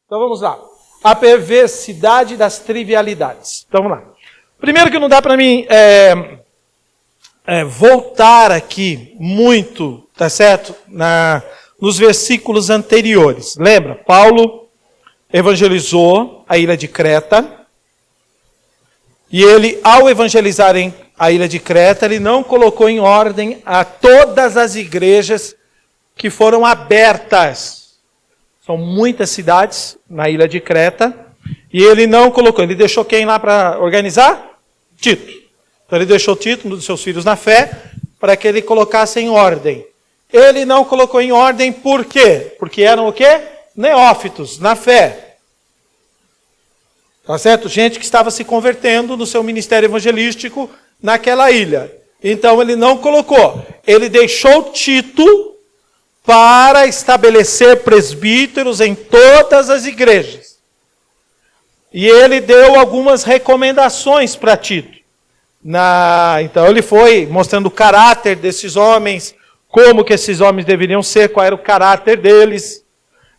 Então vamos lá. A perversidade das trivialidades. Então vamos lá. Primeiro que não dá para mim voltar aqui muito, tá certo? Nos versículos anteriores. Lembra? Paulo evangelizou a ilha de Creta. E ele, ao evangelizar a ilha de Creta, ele não colocou em ordem a todas as igrejas que foram abertas. São muitas cidades na ilha de Creta. E ele não colocou. Ele deixou quem lá para organizar? Tito. Então ele deixou Tito, um dos seus filhos na fé, para que ele colocasse em ordem. Ele não colocou em ordem por quê? Porque eram o quê? Neófitos, na fé. Tá certo? Gente que estava se convertendo no seu ministério evangelístico naquela ilha. Então ele não colocou. Ele deixou Tito para estabelecer presbíteros em todas as igrejas. E ele deu algumas recomendações para Tito. Então ele foi mostrando o caráter desses homens, como que esses homens deveriam ser, qual era o caráter deles.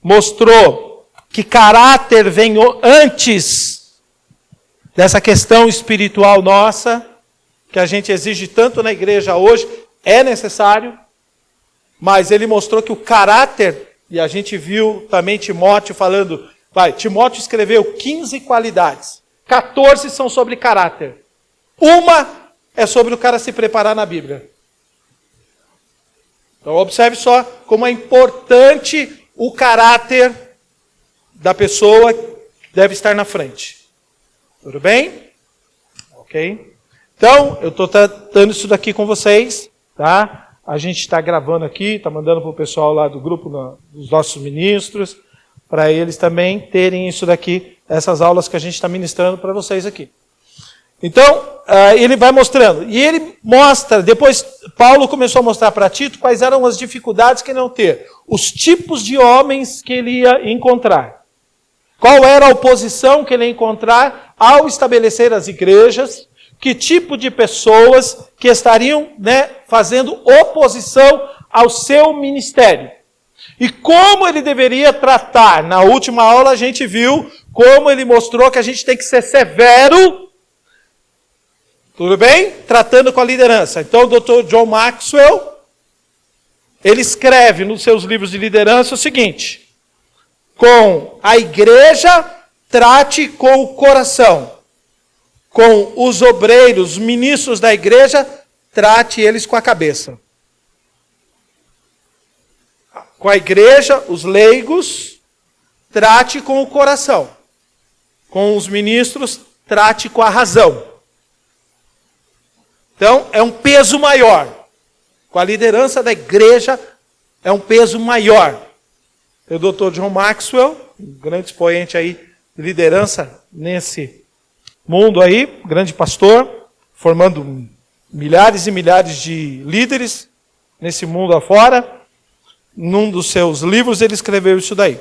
Mostrou que caráter vem antes dessa questão espiritual nossa, que a gente exige tanto na igreja hoje, é necessário, mas ele mostrou que o caráter, e a gente viu também Timóteo falando, Timóteo escreveu 15 qualidades, 14 são sobre caráter, uma é sobre o cara se preparar na Bíblia. Então observe só como é importante o caráter da pessoa que deve estar na frente. Tudo bem? Ok? Então, eu estou tratando isso daqui com vocês, tá? A gente está gravando aqui, está mandando para o pessoal lá do grupo, dos nossos ministros, para eles também terem isso daqui, essas aulas que a gente está ministrando para vocês aqui. Então, ele vai mostrando. E ele mostra, depois Paulo começou a mostrar para Tito quais eram as dificuldades que ele ia ter. Os tipos de homens que ele ia encontrar. Qual era a oposição que ele ia encontrar ao estabelecer as igrejas? Que tipo de pessoas que estariam fazendo oposição ao seu ministério? E como ele deveria tratar? Na última aula a gente viu como ele mostrou que a gente tem que ser severo. Tudo bem? Tratando com a liderança. Então o Dr. John Maxwell, ele escreve nos seus livros de liderança o seguinte: com a igreja, trate com o coração. Com os obreiros, ministros da igreja, trate eles com a cabeça. Com a igreja, os leigos, trate com o coração. Com os ministros, trate com a razão. Então, é um peso maior. Com a liderança da igreja, é um peso maior. O Dr. John Maxwell, um grande expoente aí de liderança nesse mundo aí, grande pastor, formando milhares e milhares de líderes nesse mundo afora. Num dos seus livros ele escreveu isso daí.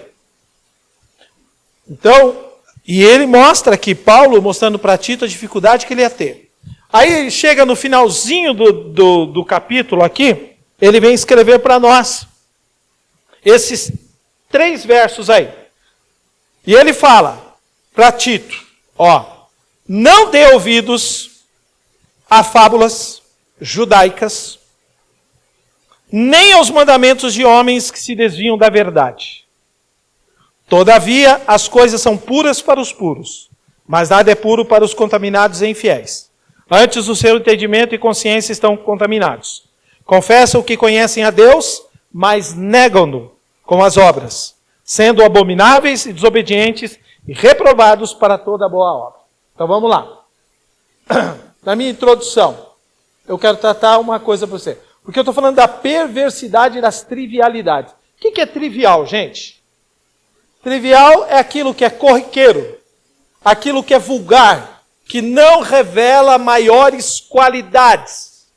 Então, e ele mostra aqui, Paulo mostrando para Tito a dificuldade que ele ia ter. Aí ele chega no finalzinho do capítulo aqui, ele vem escrever para nós esses 3 versos aí. E ele fala para Tito, não dê ouvidos a fábulas judaicas, nem aos mandamentos de homens que se desviam da verdade. Todavia, as coisas são puras para os puros, mas nada é puro para os contaminados e infiéis. Antes o seu entendimento e consciência estão contaminados. Confessam que conhecem a Deus, mas negam-no com as obras, sendo abomináveis e desobedientes e reprovados para toda boa obra. Então vamos lá. Na minha introdução, eu quero tratar uma coisa para você. Porque eu estou falando da perversidade das trivialidades. O que é trivial, gente? Trivial é aquilo que é corriqueiro, aquilo que é vulgar, que não revela maiores qualidades.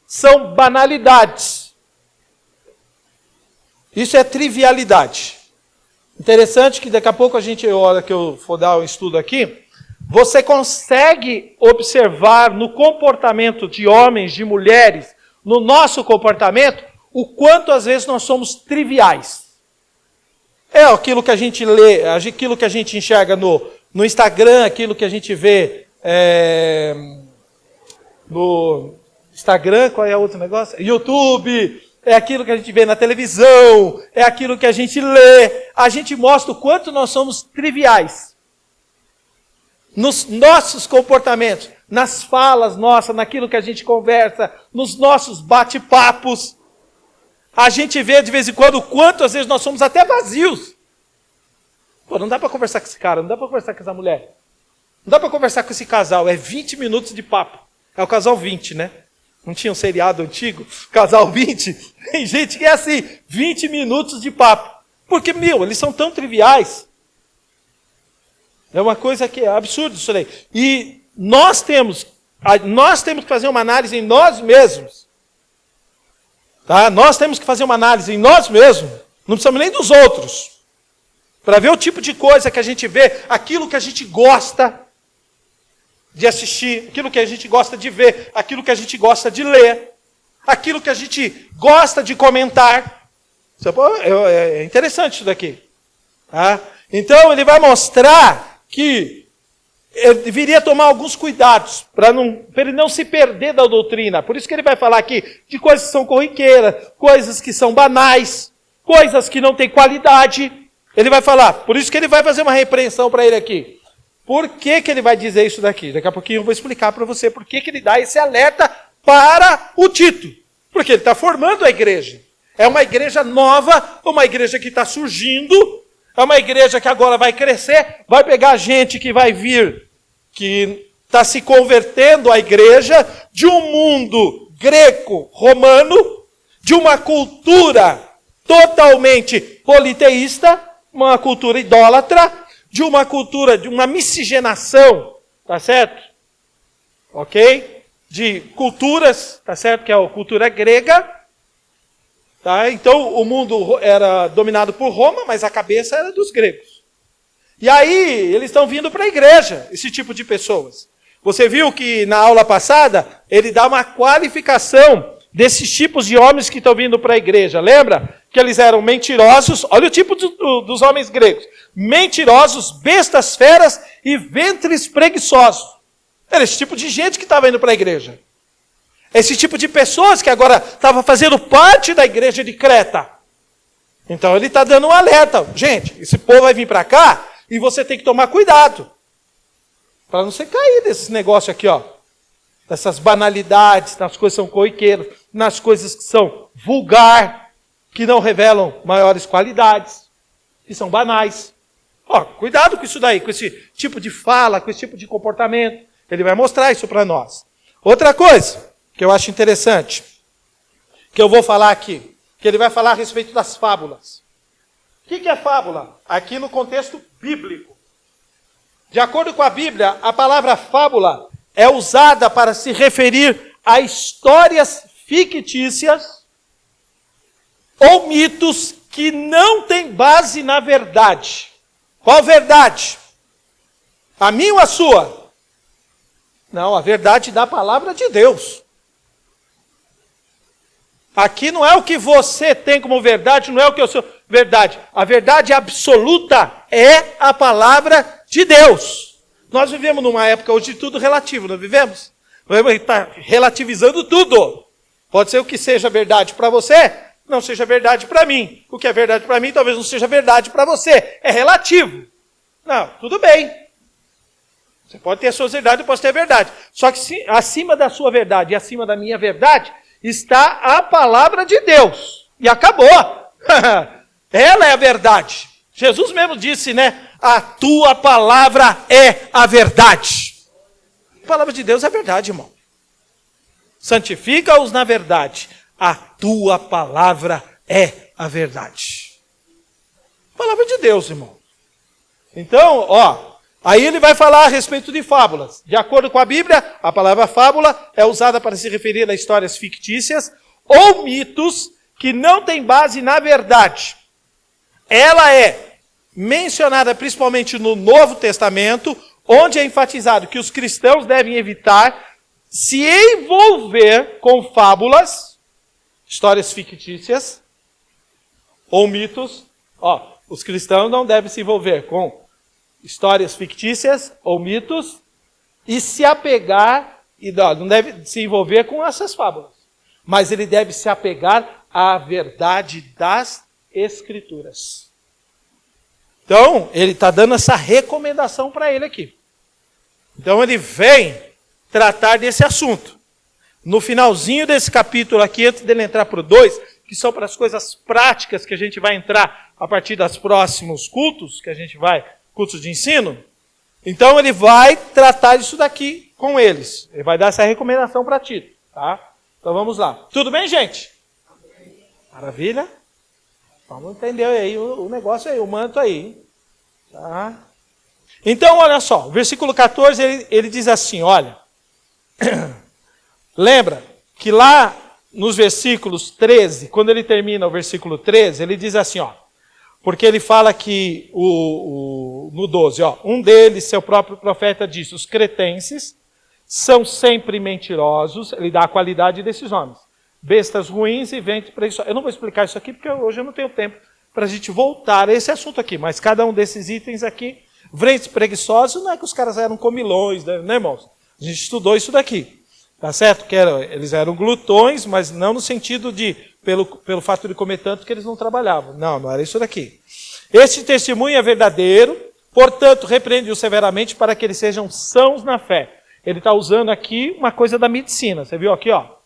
São banalidades. Isso é trivialidade. Interessante que daqui a pouco a hora que eu for dar um estudo aqui, você consegue observar no comportamento de homens, de mulheres, no nosso comportamento, o quanto às vezes nós somos triviais. É aquilo que a gente lê, aquilo que a gente enxerga no Instagram, aquilo que a gente vê no Instagram, qual é o outro negócio? YouTube, é aquilo que a gente vê na televisão, é aquilo que a gente lê. A gente mostra o quanto nós somos triviais. Nos nossos comportamentos, nas falas nossas, naquilo que a gente conversa, nos nossos bate-papos. A gente vê de vez em quando o quanto às vezes nós somos até vazios. Pô, não dá para conversar com esse cara, não dá para conversar com essa mulher. Não dá para conversar com esse casal, é 20 minutos de papo. É o casal 20, né? Não tinha um seriado antigo? Casal 20? Tem gente que é assim, 20 minutos de papo. Porque, eles são tão triviais. É uma coisa que é absurdo isso aí. E nós temos que fazer uma análise em nós mesmos. Tá? Nós temos que fazer uma análise em nós mesmos. Não precisamos nem dos outros. Para ver o tipo de coisa que a gente vê, aquilo que a gente gosta de assistir, aquilo que a gente gosta de ver, aquilo que a gente gosta de ler, aquilo que a gente gosta de comentar. É interessante isso daqui. Tá? Então ele vai mostrar que ele deveria tomar alguns cuidados para ele não se perder da doutrina. Por isso que ele vai falar aqui de coisas que são corriqueiras, coisas que são banais, coisas que não têm qualidade. Ele vai falar, por isso que ele vai fazer uma repreensão para ele aqui. Por que ele vai dizer isso daqui? Daqui a pouquinho eu vou explicar para você por que ele dá esse alerta para o Tito. Porque ele está formando a igreja. É uma igreja nova, uma igreja que está surgindo, é uma igreja que agora vai crescer, vai pegar gente que vai vir, que está se convertendo à igreja, de um mundo greco-romano, de uma cultura totalmente politeísta, uma cultura idólatra, de uma cultura, de uma miscigenação, tá certo? Ok? De culturas, tá certo? Que é a cultura grega. Tá? Então o mundo era dominado por Roma, mas a cabeça era dos gregos. E aí eles estão vindo para a igreja, esse tipo de pessoas. Você viu que na aula passada ele dá uma qualificação desses tipos de homens que estão vindo para a igreja. Lembra? Que eles eram mentirosos. Olha o tipo dos homens gregos. Mentirosos, bestas feras e ventres preguiçosos. Era esse tipo de gente que estava indo para a igreja. Esse tipo de pessoas que agora estavam fazendo parte da igreja de Creta. Então ele está dando um alerta. Gente, esse povo vai vir para cá e você tem que tomar cuidado. Para não você cair desse negócio aqui, ó. Dessas banalidades, nas coisas que são corriqueiras, nas coisas que são vulgar, que não revelam maiores qualidades, que são banais. Ó, cuidado com isso daí, com esse tipo de fala, com esse tipo de comportamento. Ele vai mostrar isso para nós. Outra coisa que eu acho interessante, que eu vou falar aqui, que ele vai falar a respeito das fábulas. O que é fábula? Aqui no contexto bíblico. De acordo com a Bíblia, a palavra fábula é usada para se referir a histórias fictícias ou mitos que não têm base na verdade. Qual verdade? A minha ou a sua? Não, a verdade da palavra de Deus. Aqui não é o que você tem como verdade, não é o que eu sou verdade. A verdade absoluta é a palavra de Deus. Nós vivemos numa época hoje de tudo relativo, não vivemos? Nós está relativizando tudo. Pode ser o que seja verdade para você, não seja verdade para mim. O que é verdade para mim talvez não seja verdade para você. É relativo. Não, tudo bem. Você pode ter a sua verdade, eu posso ter a verdade. Só que acima da sua verdade e acima da minha verdade está a palavra de Deus. E acabou. Ela é a verdade. Jesus mesmo disse, né? A tua palavra é a verdade. A palavra de Deus é a verdade, irmão. Santifica-os na verdade. A tua palavra é a verdade. Palavra de Deus, irmão. Então, aí ele vai falar a respeito de fábulas. De acordo com a Bíblia, a palavra fábula é usada para se referir a histórias fictícias ou mitos que não têm base na verdade. Ela é mencionada principalmente no Novo Testamento, onde é enfatizado que os cristãos devem evitar se envolver com fábulas, histórias fictícias ou mitos. Os cristãos não devem se envolver com histórias fictícias ou mitos e se apegar, e não deve se envolver com essas fábulas. Mas ele deve se apegar à verdade das Escrituras. Então, ele está dando essa recomendação para ele aqui. Então, ele vem tratar desse assunto. No finalzinho desse capítulo aqui, antes dele entrar para o 2, que são para as coisas práticas que a gente vai entrar a partir dos próximos cultos, cultos de ensino. Então, ele vai tratar isso daqui com eles. Ele vai dar essa recomendação para Tito, tá? Então, vamos lá. Tudo bem, gente? Maravilha? Vamos entender aí o negócio aí, o manto aí. Tá? Então, olha só, o versículo 14, ele diz assim, olha, lembra que lá nos versículos 13, quando ele termina o versículo 13, ele diz assim, ó, porque ele fala que no 12, ó, um deles, seu próprio profeta, disse, os cretenses são sempre mentirosos, ele dá a qualidade desses homens. Bestas ruins e ventre preguiçosos. Eu não vou explicar isso aqui, porque hoje eu não tenho tempo para a gente voltar a esse assunto aqui. Mas cada um desses itens aqui, ventres preguiçosos, não é que os caras eram comilões, né, irmãos? A gente estudou isso daqui. Tá certo? Eles eram glutões, mas não no sentido de, pelo fato de comer tanto, que eles não trabalhavam. Não era isso daqui. Este testemunho é verdadeiro, portanto, repreende-o severamente para que eles sejam sãos na fé. Ele está usando aqui uma coisa da medicina. Você viu aqui, ó?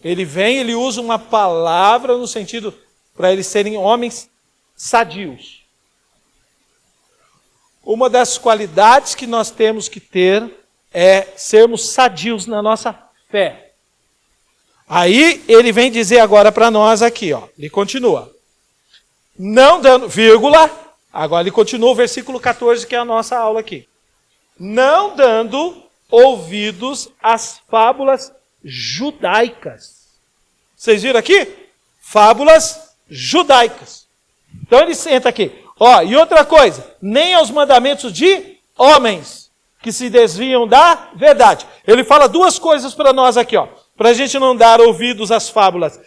Ele usa uma palavra no sentido para eles serem homens sadios. Uma das qualidades que nós temos que ter é sermos sadios na nossa fé. Aí ele vem dizer agora para nós aqui, ó, ele continua. Não dando, vírgula, agora ele continua o versículo 14, que é a nossa aula aqui. Não dando ouvidos às fábulas judaicas. Vocês viram aqui? Fábulas judaicas. Então ele senta aqui. Ó, e outra coisa, nem aos mandamentos de homens que se desviam da verdade. Ele fala duas coisas para nós aqui, ó. Para a gente não dar ouvidos às fábulas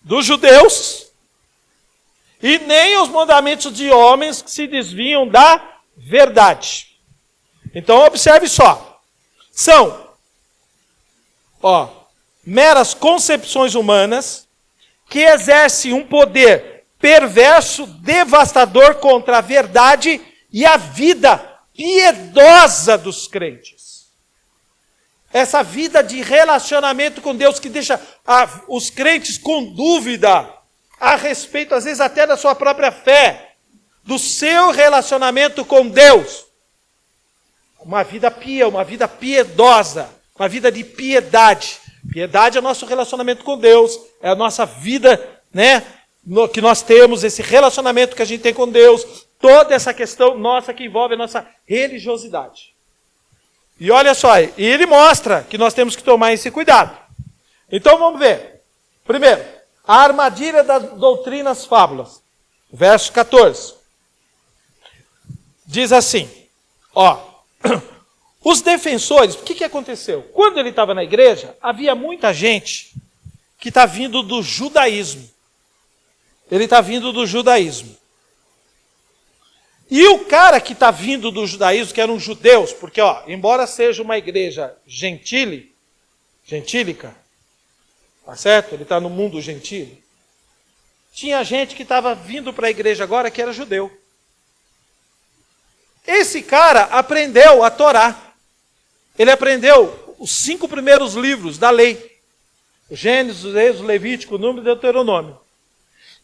dos judeus e nem aos mandamentos de homens que se desviam da verdade. Então observe só. São, ó, meras concepções humanas que exercem um poder perverso, devastador contra a verdade e a vida piedosa dos crentes. Essa vida de relacionamento com Deus que deixa os crentes com dúvida a respeito, às vezes até da sua própria fé, do seu relacionamento com Deus. Uma vida pia, uma vida piedosa, uma vida de piedade. Piedade é o nosso relacionamento com Deus, é a nossa vida, né, que nós temos, esse relacionamento que a gente tem com Deus, toda essa questão nossa que envolve a nossa religiosidade. E olha só, e ele mostra que nós temos que tomar esse cuidado. Então vamos ver. Primeiro, a armadilha das doutrinas fábulas. Verso 14. Diz assim, ó, os defensores, o que aconteceu? Quando ele estava na igreja, havia muita gente que está vindo do judaísmo. Ele está vindo do judaísmo. E o cara que está vindo do judaísmo, que eram judeus, porque, ó, embora seja uma igreja gentílica, tá certo? Ele está no mundo gentil. Tinha gente que estava vindo para a igreja agora que era judeu. Esse cara aprendeu a Torá. Ele aprendeu os 5 primeiros livros da lei. O Gênesis, o Êxodo, o Levítico, o Número e o Deuteronômio.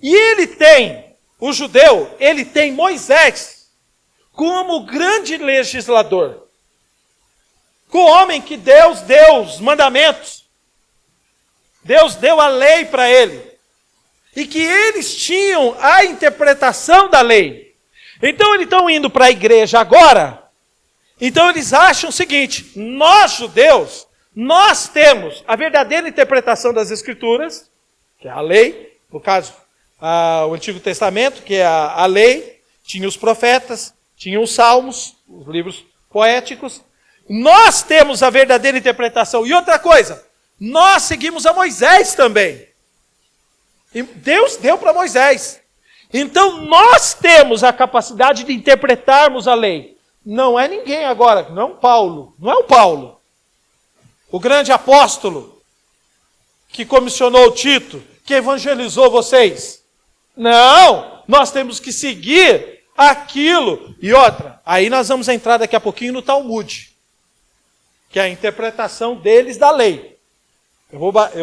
E ele tem, o judeu, ele tem Moisés como grande legislador. Com o homem que Deus deu os mandamentos. Deus deu a lei para ele. E que eles tinham a interpretação da lei. Então eles estão indo para a igreja agora. Então eles acham o seguinte, nós judeus, nós temos a verdadeira interpretação das Escrituras, que é a lei, no caso, o Antigo Testamento, que é a lei, tinha os profetas, tinha os salmos, os livros poéticos. Nós temos a verdadeira interpretação. E outra coisa, nós seguimos a Moisés também. E Deus deu para Moisés. Então nós temos a capacidade de interpretarmos a lei. Não é ninguém agora, não é o Paulo. Não é o Paulo. O grande apóstolo que comissionou Tito, que evangelizou vocês. Não, nós temos que seguir aquilo. E outra, aí nós vamos entrar daqui a pouquinho no Talmud, que é a interpretação deles da lei. Eu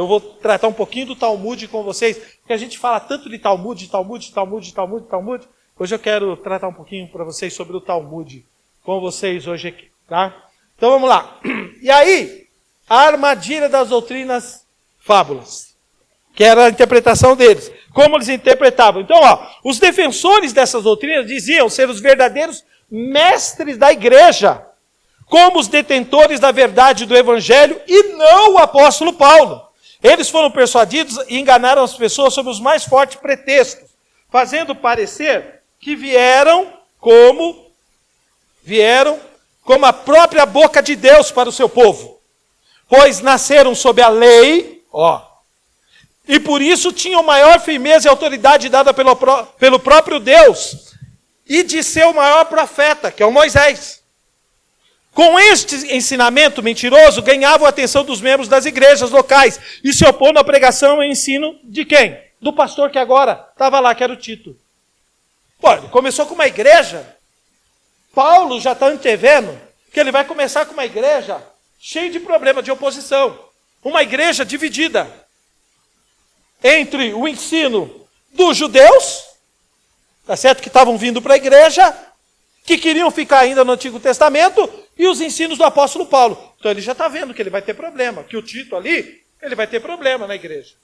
vou tratar um pouquinho do Talmud com vocês, porque a gente fala tanto de Talmud. Hoje eu quero tratar um pouquinho para vocês sobre o Talmud com vocês hoje aqui, tá? Então vamos lá. E aí, a armadilha das doutrinas fábulas, que era a interpretação deles. Como eles interpretavam. Então, os defensores dessas doutrinas diziam ser os verdadeiros mestres da igreja, como os detentores da verdade do evangelho, e não o apóstolo Paulo. Eles foram persuadidos e enganaram as pessoas sob os mais fortes pretextos, fazendo parecer que vieram como a própria boca de Deus para o seu povo. Pois nasceram sob a lei, e por isso tinham maior firmeza e autoridade dada pelo próprio Deus, e de seu maior profeta, que é o Moisés. Com este ensinamento mentiroso, ganhavam a atenção dos membros das igrejas locais, e se opondo à pregação e ensino de quem? Do pastor que agora estava lá, que era o Tito. Pô, ele começou com uma igreja, Paulo já está antevendo que ele vai começar com uma igreja cheia de problema, de oposição. Uma igreja dividida entre o ensino dos judeus, tá certo, que estavam vindo para a igreja, que queriam ficar ainda no Antigo Testamento, e os ensinos do apóstolo Paulo. Então ele já está vendo que ele vai ter problema, que o Tito ali, ele vai ter problema na igreja.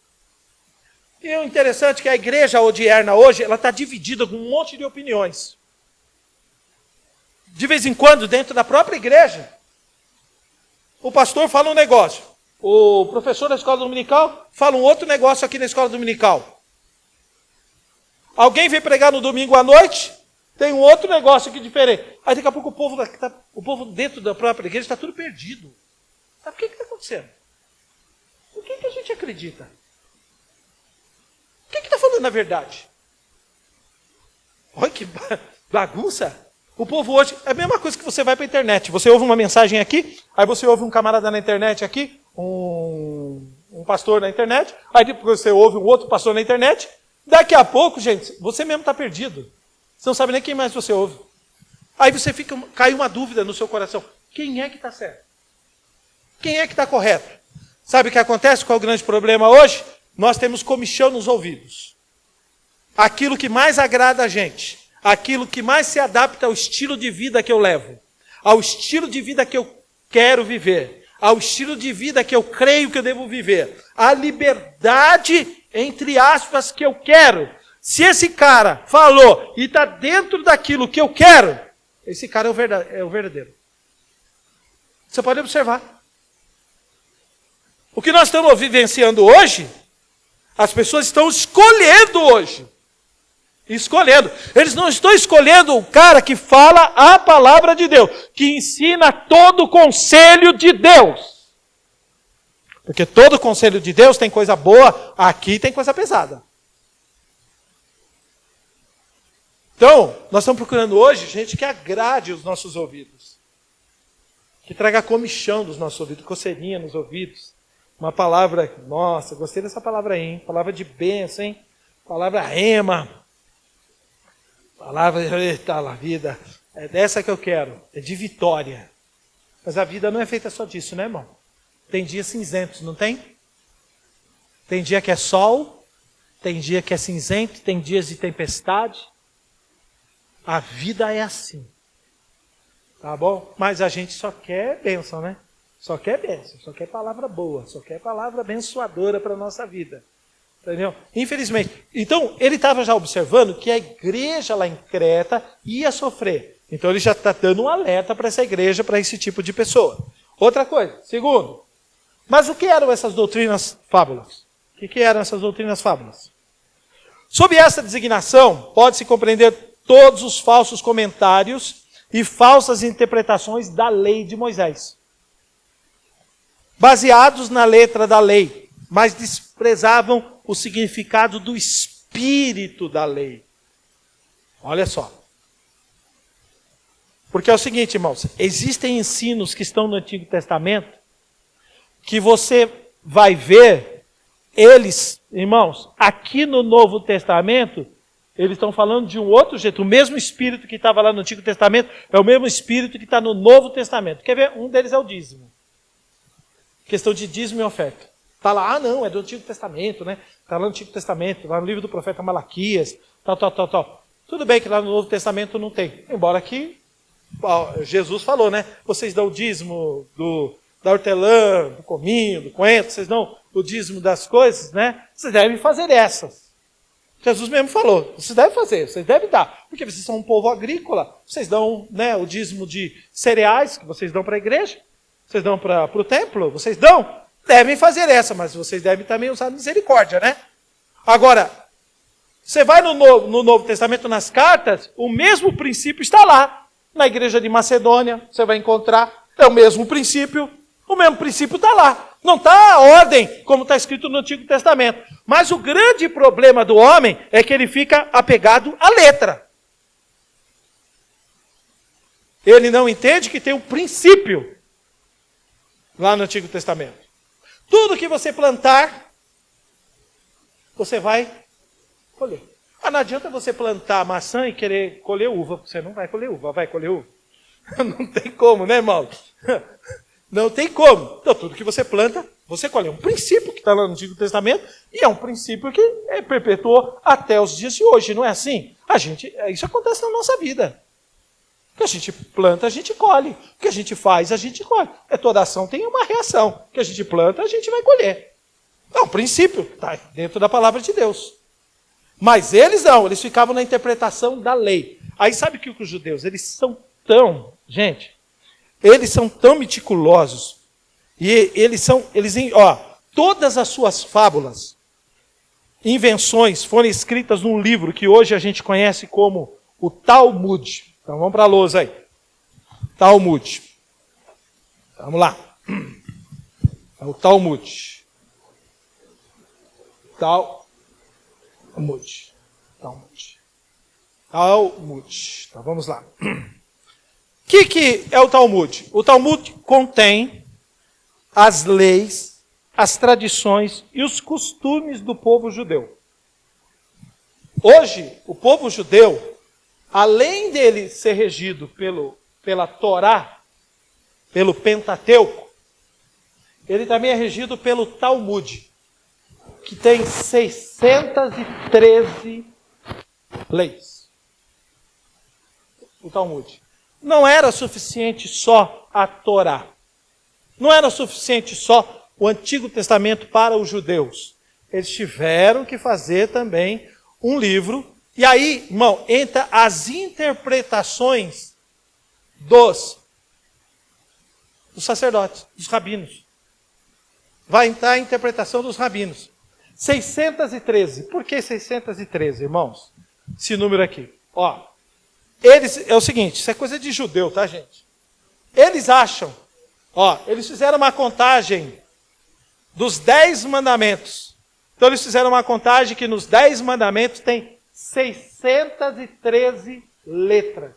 E o interessante é que a igreja odierna hoje, ela está dividida com um monte de opiniões. De vez em quando, dentro da própria igreja, o pastor fala um negócio, o professor da escola dominical fala um outro negócio aqui na escola dominical. Alguém vem pregar no domingo à noite, tem um outro negócio aqui diferente. Aí daqui a pouco o povo dentro da própria igreja está tudo perdido. Sabe o que está acontecendo? O que a gente acredita? O que está falando a verdade? Olha que bagunça. O povo hoje, é a mesma coisa que você vai para a internet. Você ouve uma mensagem aqui, aí você ouve um camarada na internet aqui, um pastor na internet, aí depois você ouve um outro pastor na internet. Daqui a pouco, gente, você mesmo está perdido. Você não sabe nem quem mais você ouve. Aí você cai uma dúvida no seu coração. Quem é que está certo? Quem é que está correto? Sabe o que acontece? Qual é o grande problema hoje? Nós temos comichão nos ouvidos. Aquilo que mais agrada a gente. Aquilo que mais se adapta ao estilo de vida que eu levo. Ao estilo de vida que eu quero viver. Ao estilo de vida que eu creio que eu devo viver. A liberdade, entre aspas, que eu quero. Se esse cara falou e está dentro daquilo que eu quero, esse cara é o verdadeiro. Você pode observar. O que nós estamos vivenciando hoje, as pessoas estão escolhendo hoje. Escolhendo. Eles não estão escolhendo o cara que fala a palavra de Deus, que ensina todo o conselho de Deus. Porque todo o conselho de Deus tem coisa boa, aqui tem coisa pesada. Então, nós estamos procurando hoje gente que agrade os nossos ouvidos. Que traga comichão dos nossos ouvidos, coceirinha nos ouvidos. Uma palavra, nossa, gostei dessa palavra aí, hein? Palavra de bênção, hein? Palavra rema. Palavra, eita, a vida. É dessa que eu quero, é de vitória. Mas a vida não é feita só disso, né, irmão? Tem dias cinzentos, não tem? Tem dia que é sol, tem dia que é cinzento, tem dias de tempestade. A vida é assim. Tá bom? Mas a gente só quer bênção, né? Só quer bênção, só quer palavra boa, só quer palavra abençoadora para a nossa vida. Entendeu? Infelizmente. Então, ele estava já observando que a igreja lá em Creta ia sofrer. Então, ele já está dando um alerta para essa igreja, para esse tipo de pessoa. Outra coisa. Segundo. Mas o que eram essas doutrinas fábulas? O que eram essas doutrinas fábulas? Sob essa designação, pode-se compreender todos os falsos comentários e falsas interpretações da lei de Moisés. Baseados na letra da lei, mas desprezavam o significado do espírito da lei. Olha só. Porque é o seguinte, irmãos, existem ensinos que estão no Antigo Testamento que você vai ver eles, irmãos, aqui no Novo Testamento, eles estão falando de um outro jeito. O mesmo Espírito que estava lá no Antigo Testamento é o mesmo Espírito que está no Novo Testamento. Quer ver? Um deles é o dízimo. Questão de dízimo e oferta. Está lá, não, é do Antigo Testamento, né? Está lá no Antigo Testamento, lá no livro do profeta Malaquias, tal. Tudo bem que lá no Novo Testamento não tem. Embora aqui, Jesus falou, né? Vocês dão o dízimo da hortelã, do cominho, do coentro, vocês dão o dízimo das coisas, né? Vocês devem fazer essas. Jesus mesmo falou, vocês devem fazer, vocês devem dar. Porque vocês são um povo agrícola, vocês dão, né, o dízimo de cereais que vocês dão para a igreja, vocês dão para o templo, vocês devem fazer essa, mas vocês devem também usar misericórdia, né? Agora, você vai no Novo Testamento, nas cartas, o mesmo princípio está lá. Na igreja de Macedônia, você vai encontrar, é o mesmo princípio está lá. Não está a ordem, como está escrito no Antigo Testamento. Mas o grande problema do homem é que ele fica apegado à letra. Ele não entende que tem um princípio lá no Antigo Testamento. Tudo que você plantar, você vai colher. Não adianta você plantar maçã e querer colher uva. Você não vai colher uva. Vai colher uva? Não tem como, né, irmão? Não tem como. Então, tudo que você planta, você colhe. É um princípio que está lá no Antigo Testamento e é um princípio que perpetuou até os dias de hoje. Não é assim? Isso acontece na nossa vida. O que a gente planta, a gente colhe. O que a gente faz, a gente colhe. Toda ação tem uma reação. O que a gente planta, a gente vai colher. É um princípio. Está dentro da palavra de Deus. Mas eles não. Eles ficavam na interpretação da lei. Aí sabe que os judeus, eles são tão meticulosos, e todas as suas fábulas, invenções, foram escritas num livro que hoje a gente conhece como o Talmud. Então vamos para a lousa aí. Talmud. Vamos lá. É o Talmud. Talmud. Então vamos lá. O que é o Talmud? O Talmud contém as leis, as tradições e os costumes do povo judeu. Hoje, o povo judeu, além dele ser regido pela Torá, pelo Pentateuco, ele também é regido pelo Talmud, que tem 613 leis. O Talmud. Não era suficiente só a Torá. Não era suficiente só o Antigo Testamento para os judeus. Eles tiveram que fazer também um livro. E aí, irmão, entra as interpretações dos sacerdotes, dos rabinos. Vai entrar a interpretação dos rabinos. 613. Por que 613, irmãos? Esse número aqui. É o seguinte, isso é coisa de judeu, tá, gente? Eles acham, eles fizeram uma contagem dos 10 mandamentos. Então eles fizeram uma contagem que nos 10 mandamentos tem 613 letras.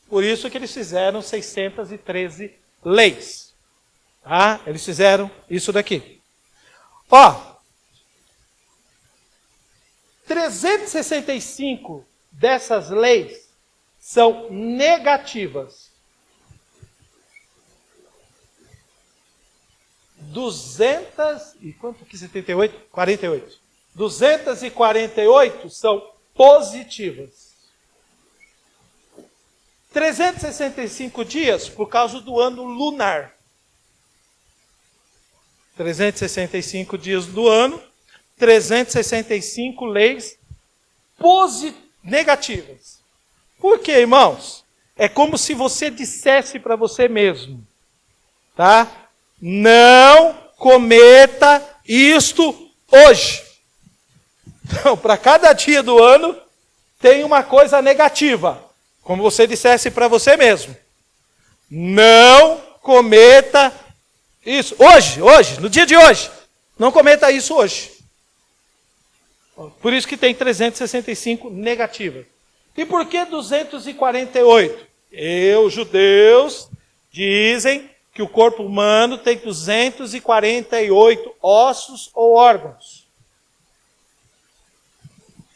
Por isso que eles fizeram 613 leis. Tá? Eles fizeram isso daqui. 365 dessas leis são negativas. 48. 248 são positivas. 365 dias por causa do ano lunar. 365 dias do ano, 365 leis negativas. Por quê, irmãos? É como se você dissesse para você mesmo, tá? Não cometa isto hoje. Então, para cada dia do ano, tem uma coisa negativa. Como você dissesse para você mesmo. Não cometa isso. Hoje, no dia de hoje. Não cometa isso hoje. Por isso que tem 365 negativas. E por que 248? Os judeus dizem que o corpo humano tem 248 ossos ou órgãos.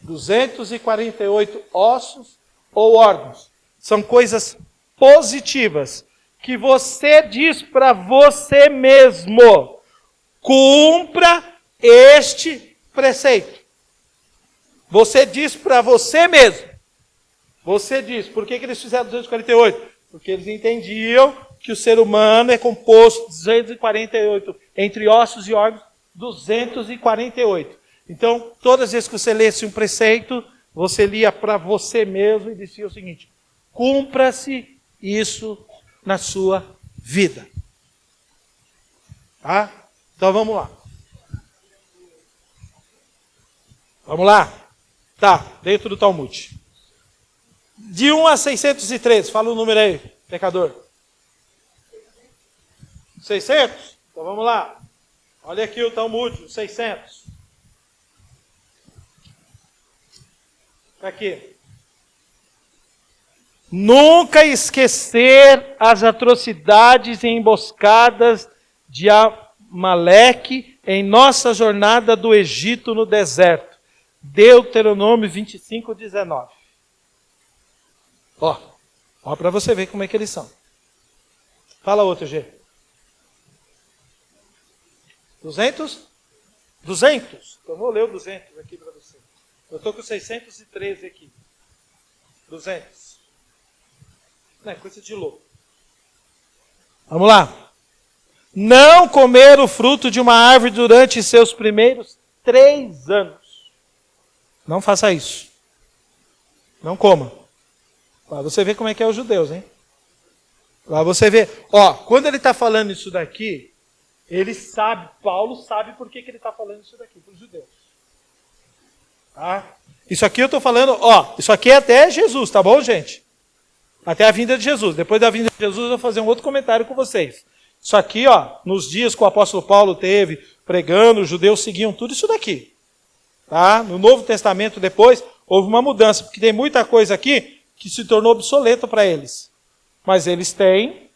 248 ossos ou órgãos. São coisas positivas que você diz para você mesmo: cumpra este preceito. Você diz para você mesmo. Você diz. Por que eles fizeram 248? Porque eles entendiam que o ser humano é composto de 248, entre ossos e órgãos, 248. Então, todas as vezes que você lesse um preceito, você lia para você mesmo e dizia o seguinte: cumpra-se isso na sua vida. Tá? Então vamos lá. Vamos lá? Tá, dentro do Talmud. De 1 a 613, fala o número aí, pecador. 600? Então vamos lá. Olha aqui o Talmud, 600. Aqui. Nunca esquecer as atrocidades e emboscadas de Amaleque em nossa jornada do Egito no deserto. Deuteronômio 25, 19. Ó para você ver como é que eles são. Fala outro, G. 200? 200? Então eu vou ler o 200 aqui para você. Eu estou com 613 aqui. 200. Não é coisa de louco. Vamos lá. Não comer o fruto de uma árvore durante seus primeiros 3 anos. Não faça isso. Não coma. Para você ver como é que é os judeus, hein? Para você ver. Quando ele está falando isso daqui, ele sabe, Paulo sabe por que ele está falando isso daqui para os judeus. Tá? Isso aqui eu estou falando, isso aqui é até Jesus, tá bom, gente? Até a vinda de Jesus. Depois da vinda de Jesus, eu vou fazer um outro comentário com vocês. Isso aqui, nos dias que o apóstolo Paulo teve pregando, os judeus seguiam tudo isso daqui. Tá? No Novo Testamento, depois, houve uma mudança, porque tem muita coisa aqui que se tornou obsoleta para eles. Mas eles têm,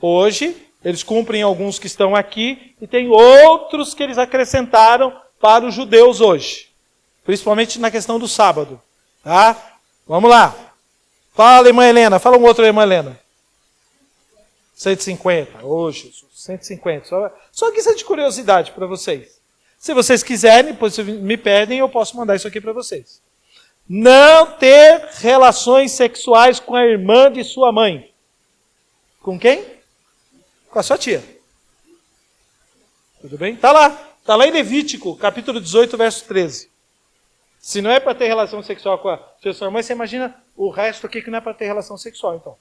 hoje, eles cumprem alguns que estão aqui, e tem outros que eles acrescentaram para os judeus hoje. Principalmente na questão do sábado. Tá? Vamos lá. Fala, irmã Helena. Fala um outro, irmã Helena. 150. Hoje, 150. Só que isso é de curiosidade para vocês. Se vocês quiserem, depois me pedem, eu posso mandar isso aqui para vocês. Não ter relações sexuais com a irmã de sua mãe. Com quem? Com a sua tia. Tudo bem? Está lá em Levítico, capítulo 18, verso 13. Se não é para ter relação sexual com a sua irmã, você imagina o resto aqui que não é para ter relação sexual, então.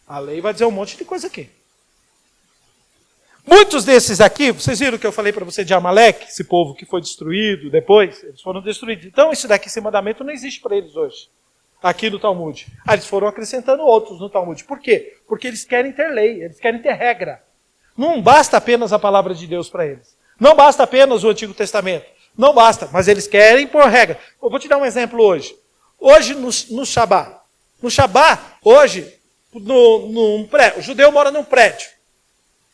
A lei vai dizer um monte de coisa aqui. Muitos desses aqui, vocês viram o que eu falei para você de Amaleque, esse povo que foi destruído depois, eles foram destruídos. Então, isso daqui, esse mandamento, não existe para eles hoje, aqui no Talmud. Eles foram acrescentando outros no Talmud. Por quê? Porque eles querem ter lei, eles querem ter regra. Não basta apenas a palavra de Deus para eles. Não basta apenas o Antigo Testamento. Não basta, mas eles querem pôr regra. Eu vou te dar um exemplo hoje. Hoje, no Shabá. No Shabá, hoje, o judeu mora num prédio.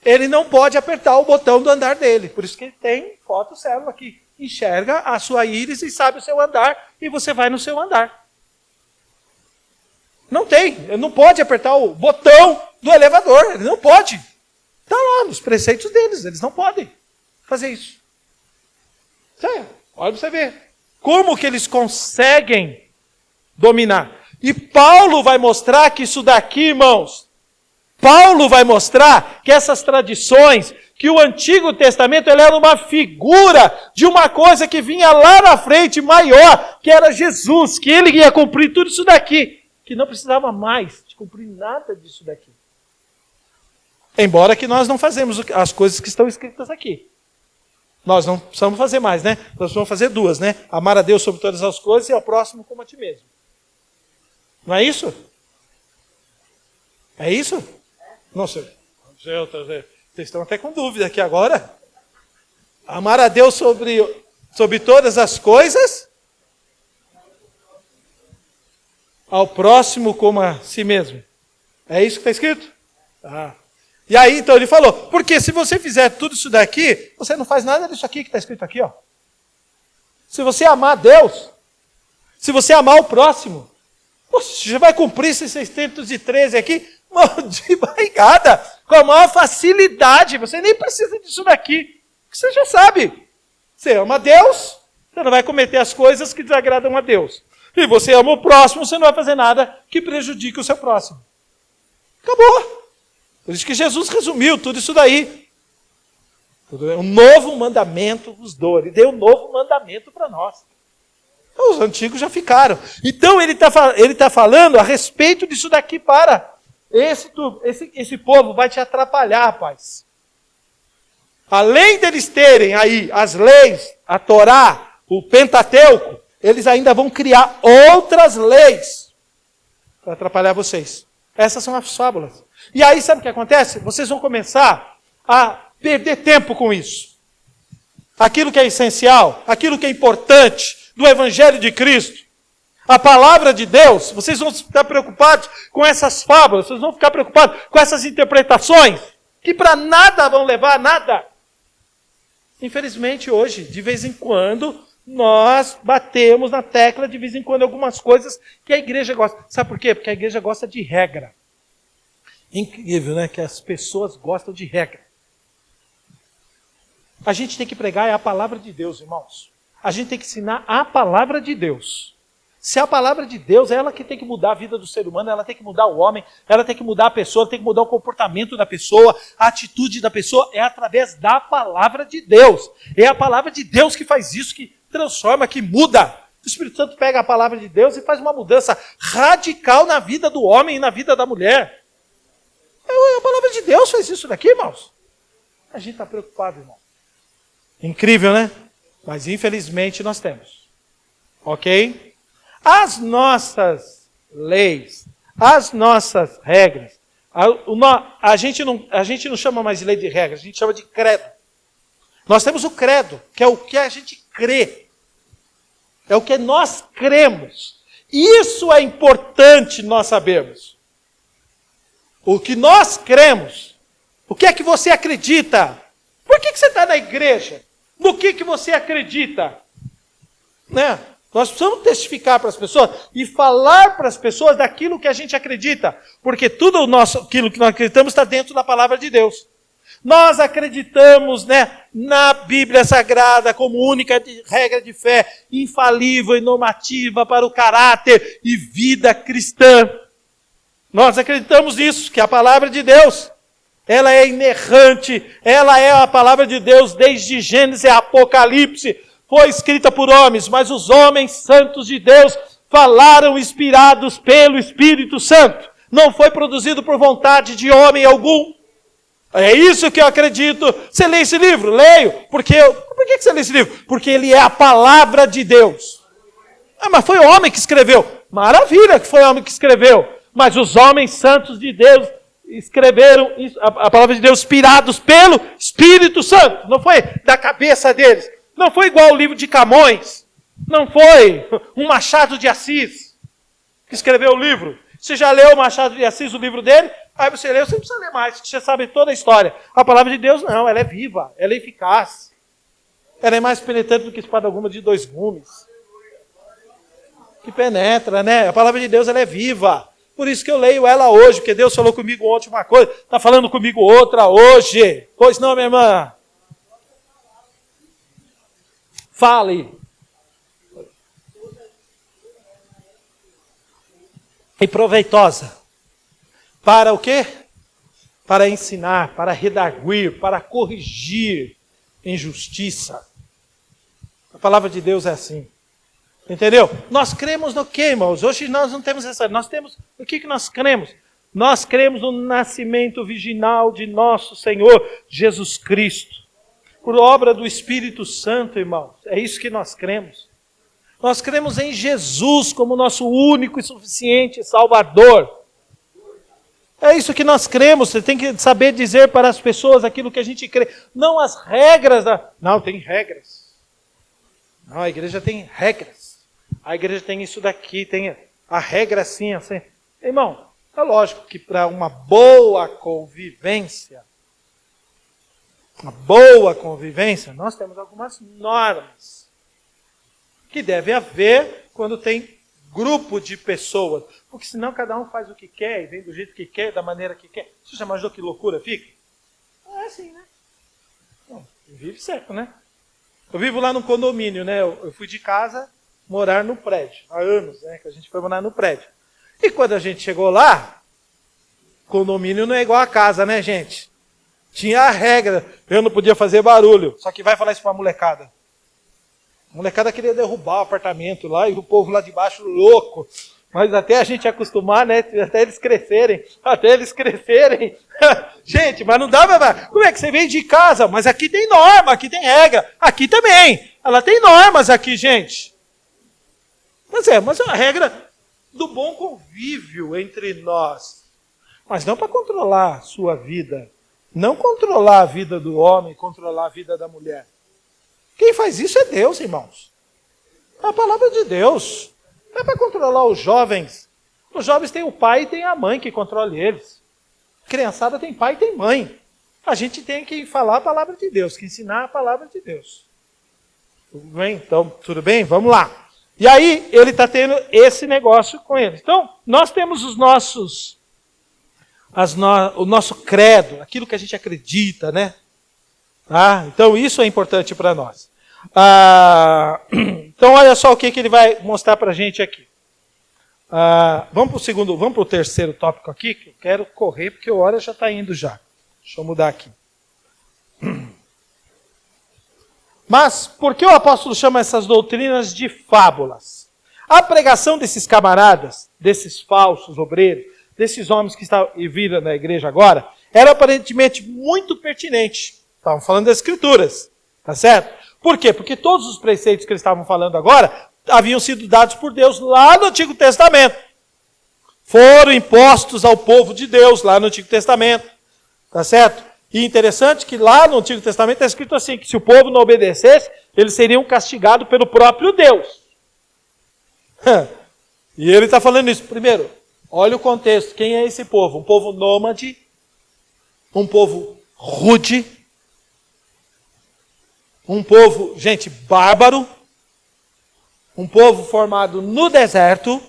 Ele não pode apertar o botão do andar dele. Por isso que ele tem fotocélula que enxerga a sua íris e sabe o seu andar, e você vai no seu andar. Não tem. Ele não pode apertar o botão do elevador. Ele não pode. Está lá nos preceitos deles. Eles não podem fazer isso. Olha para você ver. Como que eles conseguem dominar? E Paulo vai mostrar que isso daqui, irmãos, Paulo vai mostrar que essas tradições, que o Antigo Testamento ele era uma figura de uma coisa que vinha lá na frente, maior, que era Jesus, que ele ia cumprir tudo isso daqui, que não precisava mais de cumprir nada disso daqui. Embora que nós não fazemos as coisas que estão escritas aqui. Nós não precisamos fazer mais, né? Nós vamos fazer 2, né? Amar a Deus sobre todas as coisas e ao próximo como a ti mesmo. Não é isso? É isso? Não sei. Vocês estão até com dúvida aqui agora. Amar a Deus sobre sobre todas as coisas, ao próximo como a si mesmo. É isso que está escrito? Ah. E aí, então, ele falou, porque se você fizer tudo isso daqui, você não faz nada disso aqui que está escrito aqui, ó. Se você amar Deus, se você amar o próximo, você vai cumprir esses 613 aqui, de barrigada, com a maior facilidade. Você nem precisa disso daqui, porque você já sabe. Você ama Deus, você não vai cometer as coisas que desagradam a Deus. E você ama o próximo, você não vai fazer nada que prejudique o seu próximo. Acabou. Por isso que Jesus resumiu tudo isso daí. Um novo mandamento vos dou. Ele deu um novo mandamento para nós. Então, os antigos já ficaram. Então ele está falando a respeito disso daqui para. Esse povo vai te atrapalhar, rapaz. Além deles terem aí as leis, a Torá, o Pentateuco, eles ainda vão criar outras leis para atrapalhar vocês. Essas são as fábulas. E aí, sabe o que acontece? Vocês vão começar a perder tempo com isso. Aquilo que é essencial, aquilo que é importante do Evangelho de Cristo, a palavra de Deus, vocês vão ficar preocupados com essas fábulas, vocês vão ficar preocupados com essas interpretações, que para nada vão levar a nada. Infelizmente, hoje, de vez em quando, nós batemos na tecla, de vez em quando, algumas coisas que a igreja gosta. Sabe por quê? Porque a igreja gosta de regra. Incrível, né? Que as pessoas gostam de regra. A gente tem que pregar a palavra de Deus, irmãos. A gente tem que ensinar a palavra de Deus. Se a palavra de Deus é ela que tem que mudar a vida do ser humano, ela tem que mudar o homem, ela tem que mudar a pessoa, ela tem que mudar o comportamento da pessoa, a atitude da pessoa, é através da palavra de Deus. É a palavra de Deus que faz isso, que transforma, que muda. O Espírito Santo pega a palavra de Deus e faz uma mudança radical na vida do homem e na vida da mulher. A palavra de Deus faz isso daqui, irmãos. A gente está preocupado, irmão. Incrível, né? Mas infelizmente nós temos. Ok? As nossas leis, as nossas regras, a gente não chama mais de lei de regras, a gente chama de credo. Nós temos o credo, que é o que a gente crê. É o que nós cremos. Isso é importante nós sabermos. O que nós cremos. O que é que você acredita? Por que você está na igreja? No que você acredita? Né? Nós precisamos testificar para as pessoas e falar para as pessoas daquilo que a gente acredita. Porque tudo aquilo que nós acreditamos está dentro da palavra de Deus. Nós acreditamos, né, na Bíblia Sagrada como única regra de fé, infalível e normativa para o caráter e vida cristã. Nós acreditamos nisso, que a palavra de Deus, ela é inerrante, ela é a palavra de Deus desde Gênesis a Apocalipse. Foi escrita por homens, mas os homens santos de Deus falaram inspirados pelo Espírito Santo. Não foi produzido por vontade de homem algum. É isso que eu acredito. Você lê esse livro? Leio. Por que você lê esse livro? Porque ele é a palavra de Deus. Mas foi homem que escreveu. Maravilha que foi homem que escreveu. Mas os homens santos de Deus escreveram a palavra de Deus inspirados pelo Espírito Santo. Não foi da cabeça deles. Não foi igual o livro de Camões. Não foi um Machado de Assis que escreveu o livro. Você já leu o Machado de Assis, o livro dele? Aí você leu, você não precisa ler mais, você sabe toda a história. A palavra de Deus não, ela é viva, ela é eficaz. Ela é mais penetrante do que espada alguma de 2 gumes. Que penetra, né? A palavra de Deus, ela é viva. Por isso que eu leio ela hoje, porque Deus falou comigo ontem uma coisa, está falando comigo outra hoje. Pois não, minha irmã? Fale. E proveitosa. Para o quê? Para ensinar, para redarguir, para corrigir em justiça. A palavra de Deus é assim. Entendeu? Nós cremos no quê, irmãos? Hoje nós não temos essa... Nós temos... O que nós cremos? Nós cremos no nascimento virginal de nosso Senhor Jesus Cristo. Por obra do Espírito Santo, irmãos. É isso que nós cremos. Nós cremos em Jesus como nosso único e suficiente Salvador. É isso que nós cremos. Você tem que saber dizer para as pessoas aquilo que a gente crê. Não as regras. Não, tem regras. Não, a igreja tem regras. A igreja tem isso daqui, tem a regra assim, assim. Irmão, é lógico que para uma boa convivência, nós temos algumas normas que deve haver quando tem grupo de pessoas. Porque senão cada um faz o que quer, e vem do jeito que quer, da maneira que quer. Você já imaginou que loucura fica? É assim, né? Bom, vive certo, né? Eu vivo lá no condomínio, né? Eu fui de casa morar no prédio. Há anos, né? Que a gente foi morar no prédio. E quando a gente chegou lá, condomínio não é igual a casa, né, gente? Tinha a regra. Eu não podia fazer barulho. Só que vai falar isso pra molecada. A molecada queria derrubar o apartamento lá e o povo lá de baixo louco. Mas até a gente acostumar, né? Até eles crescerem. Gente, mas não dá pra... Como é que você vem de casa? Mas aqui tem norma, aqui tem regra. Aqui também. Ela tem normas aqui, gente. Mas é a regra do bom convívio entre nós. Mas não para controlar a sua vida. Não controlar a vida do homem, controlar a vida da mulher. Quem faz isso é Deus, irmãos. É a palavra de Deus. Não é para controlar os jovens. Os jovens têm o pai e têm a mãe que controle eles. A criançada tem pai e tem mãe. A gente tem que falar a palavra de Deus, que ensinar a palavra de Deus. Tudo bem? Então, tudo bem? Vamos lá. E aí, ele está tendo esse negócio com eles. Então, nós temos os nossos... o nosso credo, aquilo que a gente acredita, né? Então isso é importante para nós. Então olha só o que ele vai mostrar para a gente aqui. Vamos para o terceiro tópico aqui, que eu quero correr porque a hora já está indo já. Deixa eu mudar aqui. Mas por que o apóstolo chama essas doutrinas de fábulas? A pregação desses camaradas, desses falsos obreiros, desses homens que viram na igreja agora, era aparentemente muito pertinente. Estavam falando das Escrituras, tá certo? Por quê? Porque todos os preceitos que eles estavam falando agora haviam sido dados por Deus lá no Antigo Testamento. Foram impostos ao povo de Deus lá no Antigo Testamento, tá certo? E interessante que lá no Antigo Testamento está escrito assim, que se o povo não obedecesse, eles seriam castigados pelo próprio Deus. E ele está falando isso. Primeiro, olha o contexto. Quem é esse povo? Um povo nômade, um povo rude, um povo, gente, bárbaro, um povo formado no deserto,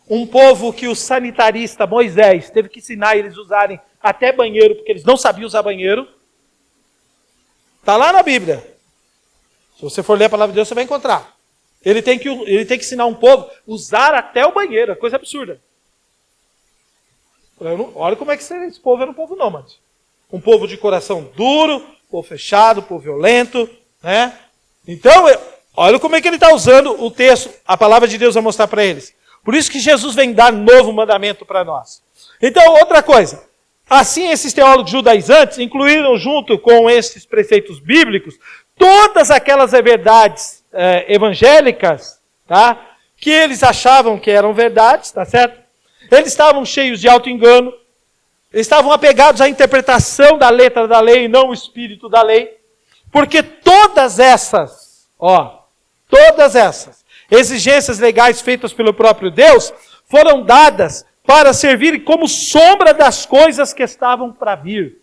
um povo que o sanitarista Moisés teve que ensinar eles a usarem até banheiro, porque eles não sabiam usar banheiro. Está lá na Bíblia. Se você for ler a palavra de Deus, você vai encontrar. Ele tem que ensinar um povo a usar até o banheiro, é coisa absurda. Olha como é que esse povo era um povo nômade. Um povo de coração duro, povo fechado, povo violento, né? Então, olha como é que ele está usando o texto, a palavra de Deus vai mostrar para eles. Por isso que Jesus vem dar novo mandamento para nós. Então, outra coisa. Assim, esses teólogos judaizantes incluíram junto com esses preceitos bíblicos todas aquelas verdades evangélicas, tá? Que eles achavam que eram verdades, tá certo? Eles estavam cheios de auto-engano. Eles estavam apegados à interpretação da letra da lei e não o espírito da lei. Porque todas essas exigências legais feitas pelo próprio Deus foram dadas para servirem como sombra das coisas que estavam para vir.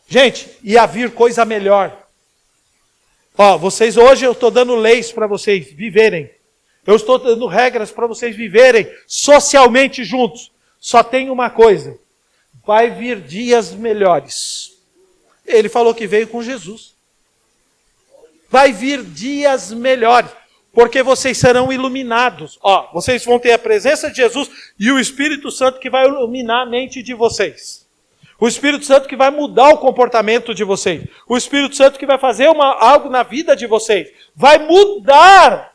Gente, ia vir coisa melhor. Vocês hoje eu estou dando leis para vocês viverem. Eu estou dando regras para vocês viverem socialmente juntos. Só tem uma coisa. Vai vir dias melhores. Ele falou que veio com Jesus. Vai vir dias melhores. Porque vocês serão iluminados. Vocês vão ter a presença de Jesus e o Espírito Santo que vai iluminar a mente de vocês. O Espírito Santo que vai mudar o comportamento de vocês. O Espírito Santo que vai fazer algo na vida de vocês. Vai mudar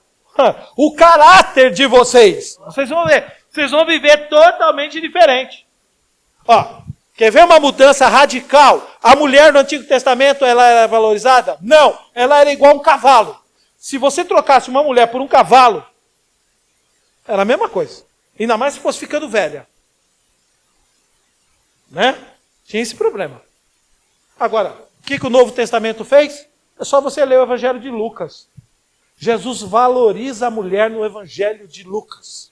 o caráter de vocês. Vocês vão ver. Vocês vão viver totalmente diferente. Quer ver uma mudança radical? A mulher no Antigo Testamento, ela era valorizada? Não, ela era igual a um cavalo. Se você trocasse uma mulher por um cavalo, era a mesma coisa. Ainda mais se fosse ficando velha. Né? Tinha esse problema. Agora, o que o Novo Testamento fez? É só você ler o Evangelho de Lucas. Jesus valoriza a mulher no Evangelho de Lucas.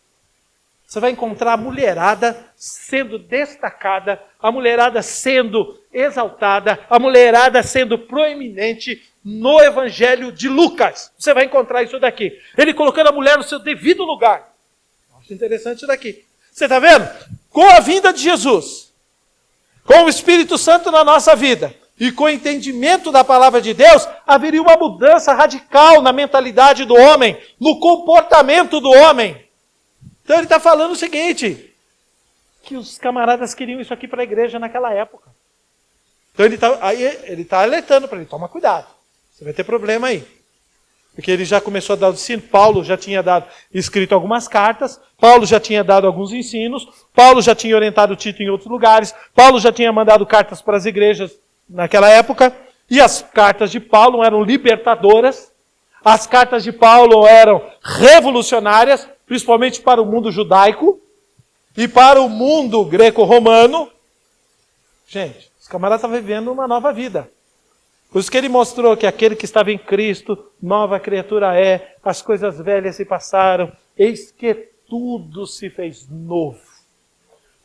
Você vai encontrar a mulherada sendo destacada, a mulherada sendo exaltada, a mulherada sendo proeminente no Evangelho de Lucas. Você vai encontrar isso daqui. Ele colocando a mulher no seu devido lugar. Acho interessante isso daqui. Você está vendo? Com a vinda de Jesus, com o Espírito Santo na nossa vida e com o entendimento da palavra de Deus, haveria uma mudança radical na mentalidade do homem, no comportamento do homem. Então ele está falando o seguinte, que os camaradas queriam isso aqui para a igreja naquela época. Então ele está alertando para ele, toma cuidado, você vai ter problema aí. Porque ele já começou a dar o ensino, Paulo já tinha escrito algumas cartas, Paulo já tinha dado alguns ensinos, Paulo já tinha orientado Tito em outros lugares, Paulo já tinha mandado cartas para as igrejas naquela época, e as cartas de Paulo eram libertadoras, as cartas de Paulo eram revolucionárias, principalmente para o mundo judaico e para o mundo greco-romano. Gente, os camaradas estavam vivendo uma nova vida. Por isso que ele mostrou que aquele que estava em Cristo, nova criatura é, as coisas velhas se passaram, eis que tudo se fez novo.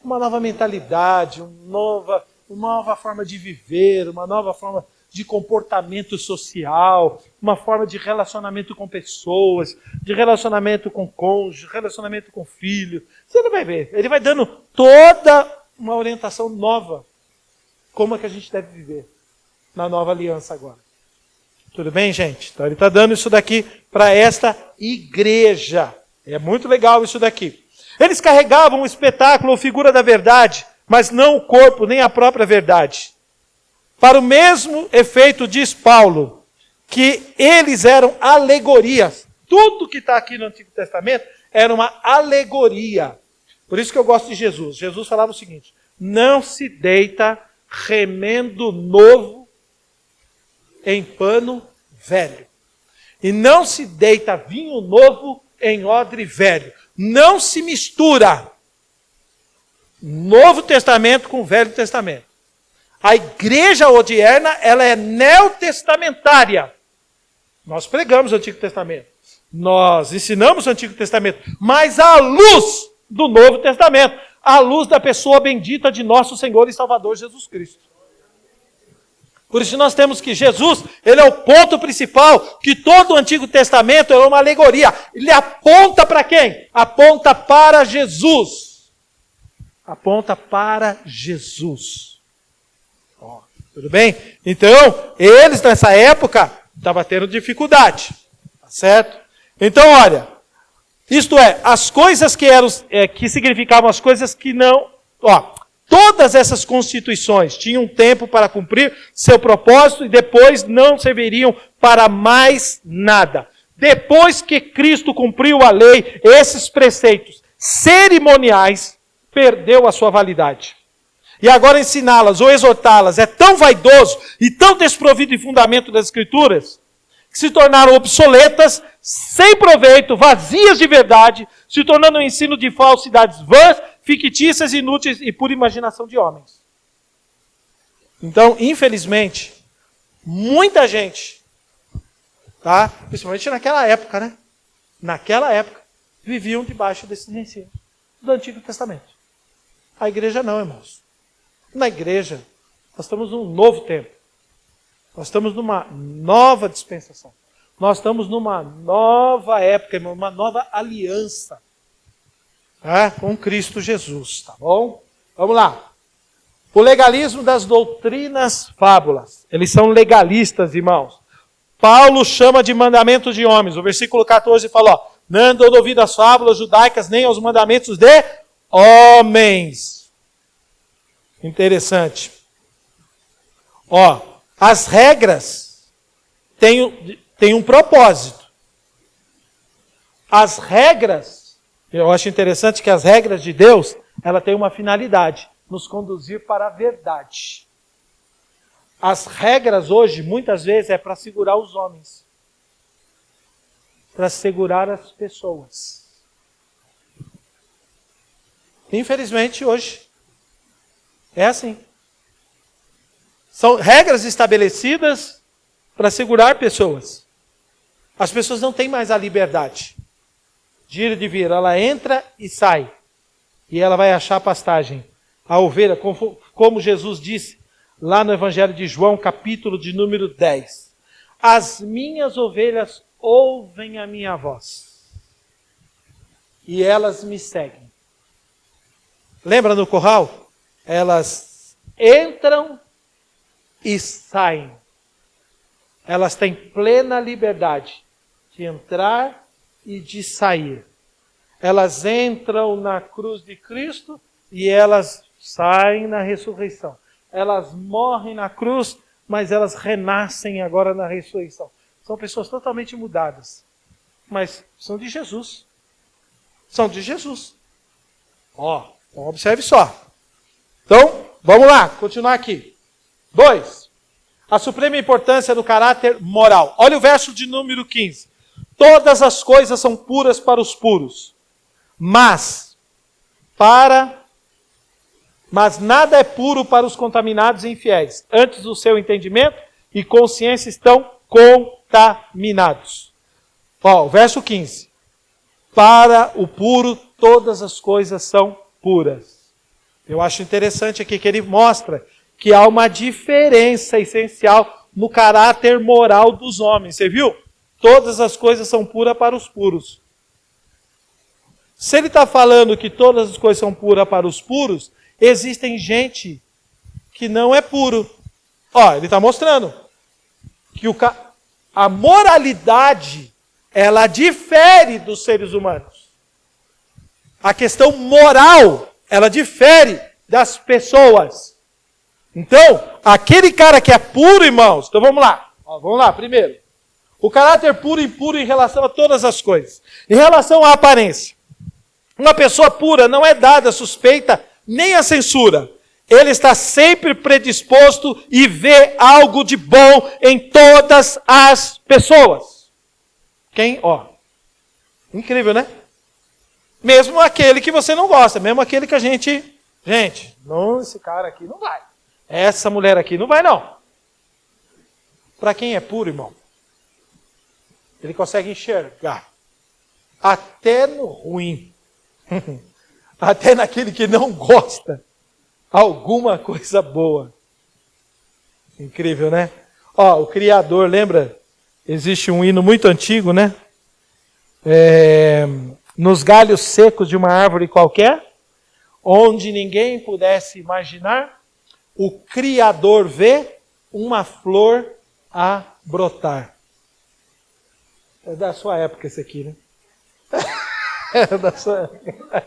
Uma nova mentalidade, uma nova forma de viver, uma nova forma de comportamento social, uma forma de relacionamento com pessoas, de relacionamento com cônjuge, relacionamento com filho. Você não vai ver. Ele vai dando toda uma orientação nova. Como é que a gente deve viver na nova aliança agora. Tudo bem, gente? Então ele está dando isso daqui para esta igreja. É muito legal isso daqui. Eles carregavam o espetáculo ou figura da verdade, mas não o corpo, nem a própria verdade. Para o mesmo efeito, diz Paulo, que eles eram alegorias. Tudo que está aqui no Antigo Testamento era uma alegoria. Por isso que eu gosto de Jesus. Jesus falava o seguinte, não se deita remendo novo em pano velho. E não se deita vinho novo em odre velho. Não se mistura Novo Testamento com Velho Testamento. A igreja odierna, ela é neotestamentária. Nós pregamos o Antigo Testamento. Nós ensinamos o Antigo Testamento. Mas à luz do Novo Testamento. À luz da pessoa bendita de nosso Senhor e Salvador Jesus Cristo. Por isso nós temos que Jesus, ele é o ponto principal, que todo o Antigo Testamento é uma alegoria. Ele aponta para quem? Aponta para Jesus. Aponta para Jesus. Ó, tudo bem? Então, eles nessa época estavam tendo dificuldade. Tá certo? Então, olha, isto é, as coisas que eram, que significavam as coisas que não... Ó, todas essas constituições tinham um tempo para cumprir seu propósito e depois não serviriam para mais nada. Depois que Cristo cumpriu a lei, esses preceitos cerimoniais perdeu a sua validade. E agora ensiná-las ou exortá-las é tão vaidoso e tão desprovido de fundamento das Escrituras que se tornaram obsoletas, sem proveito, vazias de verdade, se tornando um ensino de falsidades vãs, fictícias, inúteis e por imaginação de homens. Então, infelizmente, muita gente, tá? Principalmente naquela época, né? Naquela época, viviam debaixo desses ensinos do Antigo Testamento. A igreja não, irmãos. Na igreja, nós estamos num novo tempo. Nós estamos numa nova dispensação. Nós estamos numa nova época, irmão, uma nova aliança. Tá? Com Cristo Jesus, tá bom? Vamos lá. O legalismo das doutrinas fábulas. Eles são legalistas, irmãos. Paulo chama de mandamentos de homens. O versículo 14 fala, ó, não andou ouvido às fábulas judaicas, nem aos mandamentos de homens. Interessante. Ó, as regras têm um propósito. As regras, eu acho interessante que as regras de Deus, ela tem uma finalidade, nos conduzir para a verdade. As regras hoje, muitas vezes, é para segurar os homens. Para segurar as pessoas. Infelizmente, hoje, é assim. São regras estabelecidas para segurar pessoas. As pessoas não têm mais a liberdade de ir e de vir. Ela entra e sai. E ela vai achar pastagem. A ovelha, como Jesus disse lá no Evangelho de João, capítulo de número 10. As minhas ovelhas ouvem a minha voz. E elas me seguem. Lembra no curral? Elas entram e saem. Elas têm plena liberdade de entrar e de sair. Elas entram na cruz de Cristo e elas saem na ressurreição. Elas morrem na cruz, mas elas renascem agora na ressurreição. São pessoas totalmente mudadas, mas são de Jesus. São de Jesus. Ó, então observe só. Então, vamos lá, continuar aqui. 2. A suprema importância do caráter moral. Olha o verso de número 15. Todas as coisas são puras para os puros, mas nada é puro para os contaminados e infiéis. Antes o seu entendimento e consciência estão contaminados. Ó, o verso 15. Para o puro, todas as coisas são puras. Eu acho interessante aqui que ele mostra que há uma diferença essencial no caráter moral dos homens. Você viu? Todas as coisas são puras para os puros. Se ele está falando que todas as coisas são puras para os puros, existem gente que não é puro. Ó, ele está mostrando que a moralidade, ela difere dos seres humanos. A questão moral, ela difere das pessoas. Então, aquele cara que é puro, irmãos, então vamos lá. Ó, vamos lá, primeiro. O caráter puro e impuro em relação a todas as coisas. Em relação à aparência. Uma pessoa pura não é dada a suspeita nem a censura. Ele está sempre predisposto e vê algo de bom em todas as pessoas. Quem? Ó. Incrível, né? Mesmo aquele que você não gosta, mesmo aquele que a gente... Gente, não, esse cara aqui não vai. Essa mulher aqui não vai, não. Para quem é puro, irmão, ele consegue enxergar. Até no ruim. Até naquele que não gosta. Alguma coisa boa. Incrível, né? Ó, o Criador, lembra? Existe um hino muito antigo, né? Nos galhos secos de uma árvore qualquer, onde ninguém pudesse imaginar, o Criador vê uma flor a brotar. É da sua época esse aqui, né? É da sua época.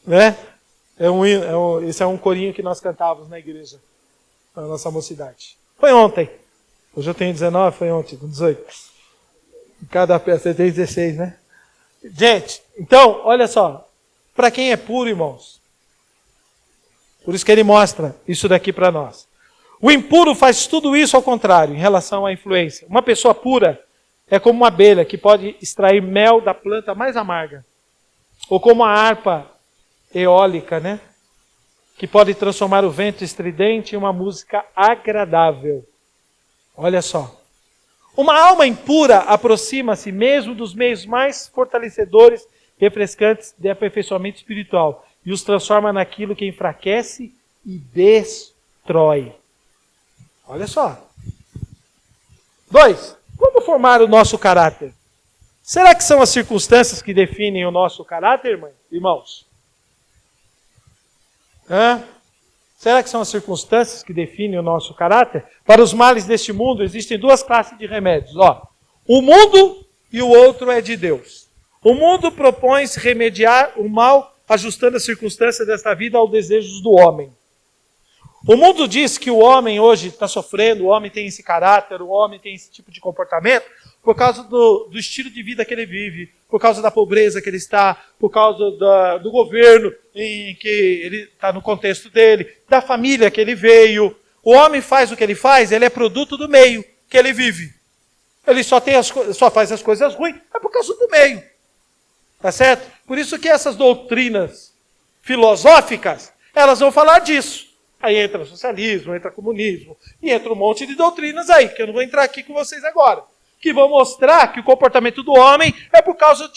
Né? Esse é um corinho que nós cantávamos na igreja, na nossa mocidade. Foi ontem. Hoje eu tenho 19, foi ontem, com 18. Cada peça você tem 16, né? Gente, então, olha só. Para quem é puro, irmãos, por isso que ele mostra isso daqui para nós. O impuro faz tudo isso ao contrário, em relação à influência. Uma pessoa pura é como uma abelha que pode extrair mel da planta mais amarga. Ou como a harpa eólica, né? Que pode transformar o vento estridente em uma música agradável. Olha só. Uma alma impura aproxima-se mesmo dos meios mais fortalecedores e refrescantes de aperfeiçoamento espiritual e os transforma naquilo que enfraquece e destrói. Olha só. 2. Como formar o nosso caráter? Será que são as circunstâncias que definem o nosso caráter, irmãos? Será que são as circunstâncias que definem o nosso caráter? Para os males deste mundo existem duas classes de remédios. Ó, o mundo e o outro é de Deus. O mundo propõe-se remediar o mal ajustando as circunstâncias desta vida aos desejos do homem. O mundo diz que o homem hoje está sofrendo, o homem tem esse caráter, o homem tem esse tipo de comportamento por causa do estilo de vida que ele vive, por causa da pobreza que ele está, por causa do governo em que ele está no contexto dele, da família que ele veio. O homem faz o que ele faz, ele é produto do meio que ele vive. Ele só faz as coisas ruins, é por causa do meio. Tá certo? Por isso que essas doutrinas filosóficas, elas vão falar disso. Aí entra socialismo, entra comunismo, e entra um monte de doutrinas aí, que eu não vou entrar aqui com vocês agora, que vão mostrar que o comportamento do homem é por causa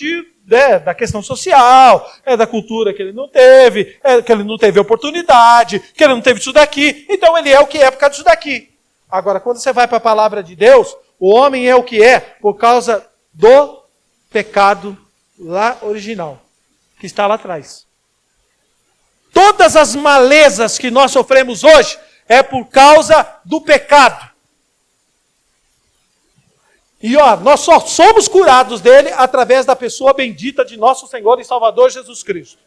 da questão social, da cultura que ele não teve, que ele não teve oportunidade, que ele não teve isso daqui, então ele é o que é por causa disso daqui. Agora, quando você vai para a palavra de Deus, o homem é o que é por causa do pecado lá original, que está lá atrás. Todas as malezas que nós sofremos hoje é por causa do pecado. E nós só somos curados dele através da pessoa bendita de nosso Senhor e Salvador Jesus Cristo.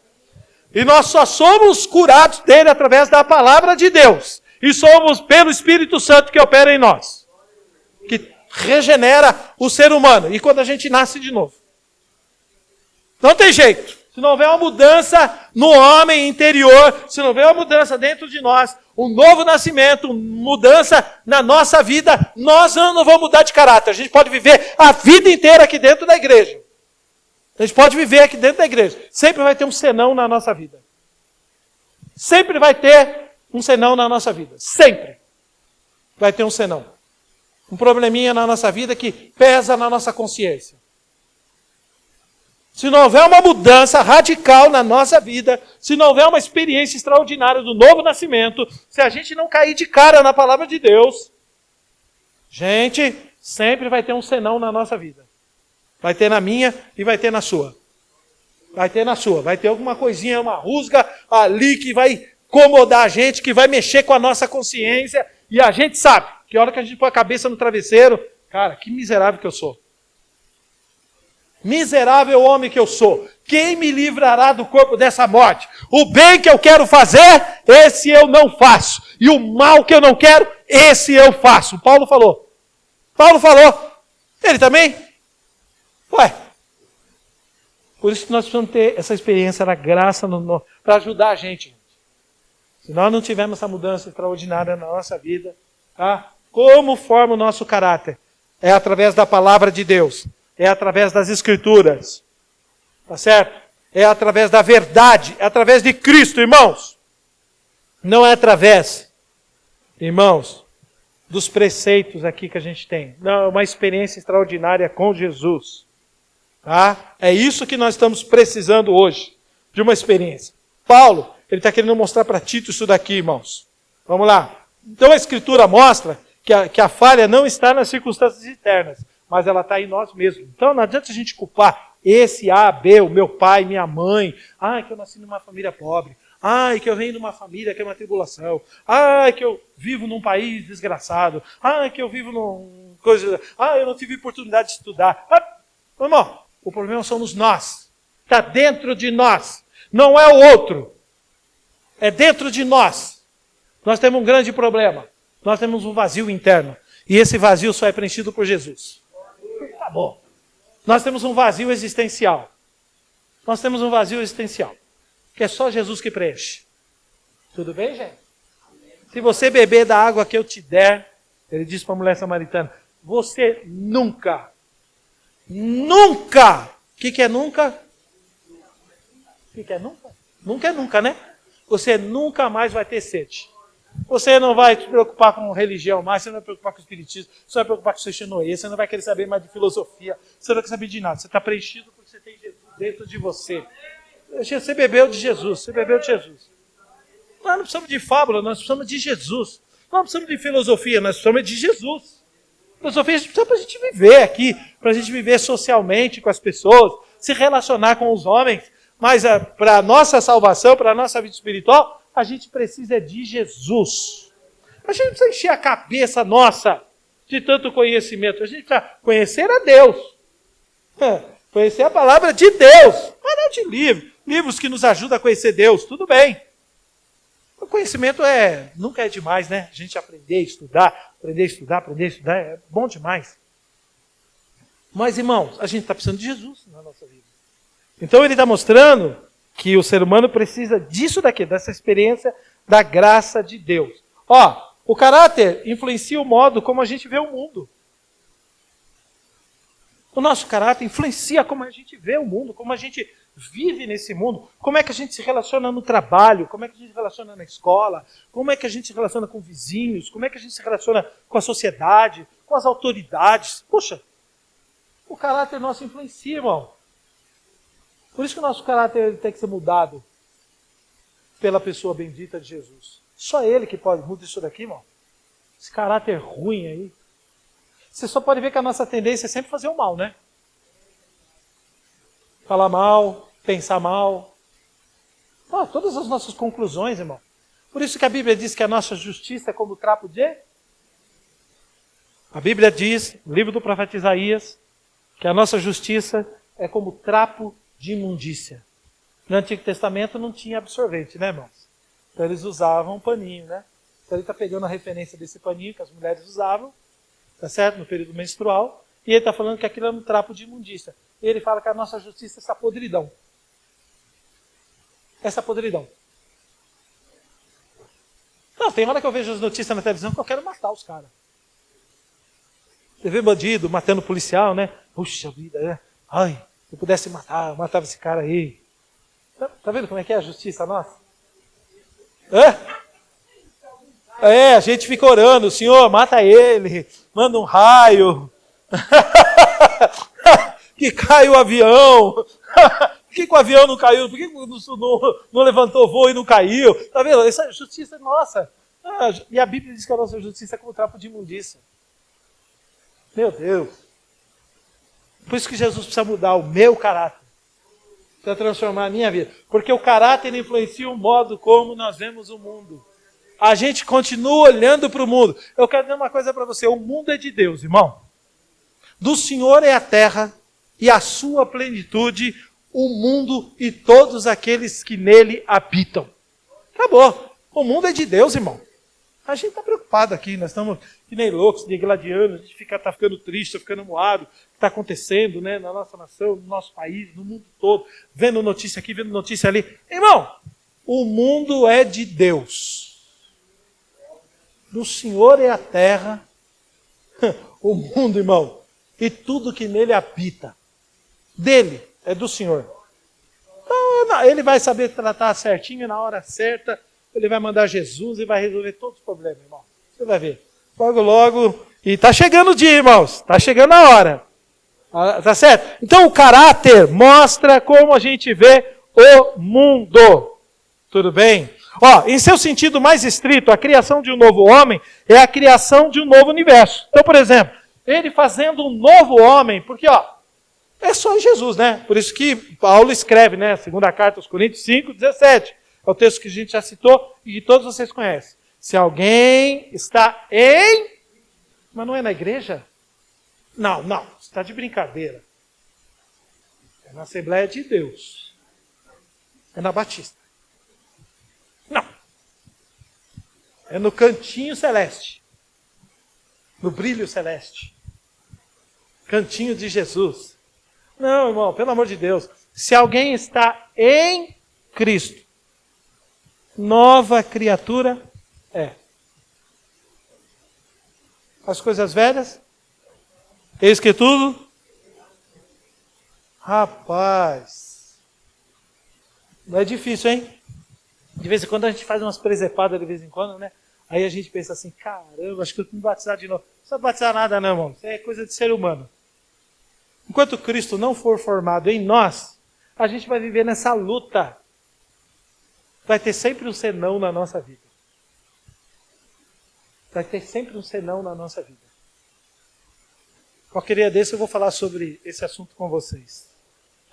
E nós só somos curados dele através da palavra de Deus. E somos pelo Espírito Santo que opera em nós. Que regenera o ser humano. E quando a gente nasce de novo. Não tem jeito. Se não houver uma mudança no homem interior, se não houver uma mudança dentro de nós, um novo nascimento, mudança na nossa vida, nós não vamos mudar de caráter. A gente pode viver a vida inteira aqui dentro da igreja. A gente pode viver aqui dentro da igreja. Sempre vai ter um senão na nossa vida. Sempre vai ter um senão na nossa vida. Sempre vai ter um senão. Um probleminha na nossa vida que pesa na nossa consciência. Se não houver uma mudança radical na nossa vida, se não houver uma experiência extraordinária do novo nascimento, se a gente não cair de cara na palavra de Deus, gente, sempre vai ter um senão na nossa vida. Vai ter na minha e vai ter na sua. Vai ter na sua. Vai ter alguma coisinha, uma rusga ali que vai incomodar a gente, que vai mexer com a nossa consciência. E a gente sabe que a hora que a gente põe a cabeça no travesseiro, cara, que miserável que eu sou. Miserável homem que eu sou. Quem me livrará do corpo dessa morte? O bem que eu quero fazer, esse eu não faço. E o mal que eu não quero, esse eu faço. Paulo falou. Ele também? Ué. Por isso que nós precisamos ter essa experiência da graça para ajudar a gente. Se nós não tivermos essa mudança extraordinária na nossa vida, tá? Como forma o nosso caráter? É através da palavra de Deus. É através das Escrituras. Tá certo? É através da verdade. É através de Cristo, irmãos. Não é através, irmãos, dos preceitos aqui que a gente tem. Não, é uma experiência extraordinária com Jesus. Tá? É isso que nós estamos precisando hoje. De uma experiência. Paulo, ele está querendo mostrar para Tito isso daqui, irmãos. Vamos lá. Então a Escritura mostra que a falha não está nas circunstâncias externas, mas ela está em nós mesmos. Então não adianta a gente culpar esse A, B, o meu pai, minha mãe. Ai, que eu nasci numa família pobre. Ai, que eu venho de uma família que é uma tribulação. Ai, que eu vivo num país desgraçado. Ai, que eu vivo num coisa... Ai, eu não tive oportunidade de estudar. Irmão, o problema somos nós. Está dentro de nós. Não é o outro. É dentro de nós. Nós temos um grande problema. Nós temos um vazio interno. E esse vazio só é preenchido por Jesus. Tá bom. Nós temos um vazio existencial. Nós temos um vazio existencial. Que é só Jesus que preenche. Tudo bem, gente? Se você beber da água que eu te der, ele disse para a mulher samaritana, você nunca, o que é nunca? O que é nunca? Nunca é nunca, né? Você nunca mais vai ter sede. Você não vai se preocupar com religião mais, você não vai se preocupar com o espiritismo, você não vai se preocupar com xenoia, você não vai querer saber mais de filosofia, você não vai querer saber de nada. Você está preenchido porque você tem Jesus dentro de você. Você bebeu de Jesus, Nós não precisamos de fábula, nós precisamos de Jesus. Nós não precisamos de filosofia, nós precisamos de Jesus. Filosofia a gente precisa para a gente viver aqui, para a gente viver socialmente com as pessoas, se relacionar com os homens, mas para a nossa salvação, para a nossa vida espiritual, a gente precisa de Jesus. A gente não precisa encher a cabeça nossa de tanto conhecimento. A gente precisa conhecer a Deus. Conhecer a palavra de Deus. Mas não de livros que nos ajudam a conhecer Deus. Tudo bem. O conhecimento nunca é demais, né? A gente aprender a estudar, é bom demais. Mas, irmãos, a gente está precisando de Jesus na nossa vida. Então ele está mostrando que o ser humano precisa disso daqui, dessa experiência da graça de Deus. O caráter influencia o modo como a gente vê o mundo. O nosso caráter influencia como a gente vê o mundo, como a gente vive nesse mundo, como é que a gente se relaciona no trabalho, como é que a gente se relaciona na escola, como é que a gente se relaciona com vizinhos, como é que a gente se relaciona com a sociedade, com as autoridades. Poxa, o caráter nosso influencia, irmão. Por isso que o nosso caráter tem que ser mudado pela pessoa bendita de Jesus. Só Ele que pode mudar isso daqui, irmão. Esse caráter ruim aí. Você só pode ver que a nossa tendência é sempre fazer o mal, né? Falar mal, pensar mal. Todas as nossas conclusões, irmão. Por isso que a Bíblia diz que a nossa justiça é como trapo de... A Bíblia diz, no livro do profeta Isaías, que a nossa justiça é como trapo de imundícia. No Antigo Testamento não tinha absorvente, né, irmãos? Então eles usavam um paninho, né? Então ele está pegando a referência desse paninho que as mulheres usavam, tá certo? No período menstrual. E ele está falando que aquilo é um trapo de imundícia. E ele fala que a nossa justiça é essa podridão. Essa podridão. Não, tem hora que eu vejo as notícias na televisão que eu quero matar os caras. Você vê bandido matando policial, né? Puxa vida, né? Ai, se eu pudesse matar, eu matava esse cara aí. Tá vendo como é que é a justiça nossa? A gente fica orando, Senhor, mata ele, manda um raio, que cai o avião. Por que o avião não caiu? Por que não levantou voo e não caiu? Tá vendo? Essa justiça é nossa. E a Bíblia diz que a nossa justiça é como trapo de imundícia. Meu Deus. Por isso que Jesus precisa mudar o meu caráter. Precisa transformar a minha vida. Porque o caráter influencia o modo como nós vemos o mundo. A gente continua olhando para o mundo. Eu quero dizer uma coisa para você. O mundo é de Deus, irmão. Do Senhor é a terra e a sua plenitude, o mundo e todos aqueles que nele habitam. Acabou. O mundo é de Deus, irmão. A gente está preocupado aqui. Nós estamos que nem loucos, de gladianos. A gente está ficando triste, está ficando moado. O que está acontecendo, né, na nossa nação, no nosso país, no mundo todo. Vendo notícia aqui, vendo notícia ali. Irmão, o mundo é de Deus. Do Senhor é a terra, o mundo, irmão, e tudo que nele habita. Dele, é do Senhor. Então, ele vai saber tratar certinho na hora certa, ele vai mandar Jesus e vai resolver todos os problemas, irmão. Você vai ver. Logo, logo, e está chegando o dia, irmãos, está chegando a hora. Tá certo? Então o caráter mostra como a gente vê o mundo. Tudo bem? Em seu sentido mais estrito, a criação de um novo homem é a criação de um novo universo. Então, por exemplo, ele fazendo um novo homem, porque é só em Jesus, né? Por isso que Paulo escreve, né? Segunda carta aos Coríntios 5:17. É o texto que a gente já citou e que todos vocês conhecem. Se alguém está mas não é na igreja? Não, você está de brincadeira. É na Assembleia de Deus. É na Batista. Não. É no cantinho celeste. No brilho celeste. Cantinho de Jesus. Não, irmão, pelo amor de Deus. Se alguém está em Cristo, nova criatura é. As coisas velhas, eis que tudo. Rapaz. Não é difícil, hein? De vez em quando a gente faz umas presepadas de vez em quando, né? Aí a gente pensa assim, caramba, acho que eu tenho que me batizar de novo. Não precisa batizar nada não, irmão. Isso é coisa de ser humano. Enquanto Cristo não for formado em nós, a gente vai viver nessa luta. Vai ter sempre um senão na nossa vida. Vai ter sempre um senão na nossa vida. Qualquer dia desse eu vou falar sobre esse assunto com vocês.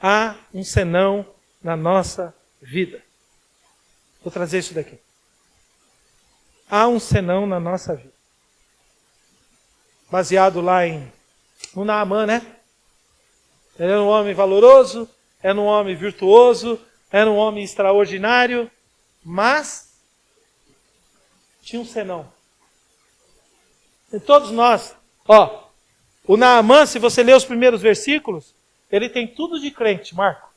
Há um senão na nossa vida. Vou trazer isso daqui. Há um senão na nossa vida. Baseado lá no Naamã, né? Ele era um homem valoroso, era um homem virtuoso, era um homem extraordinário, mas tinha um senão. E todos nós, o Naamã, se você ler os primeiros versículos, ele tem tudo de crente, Marco.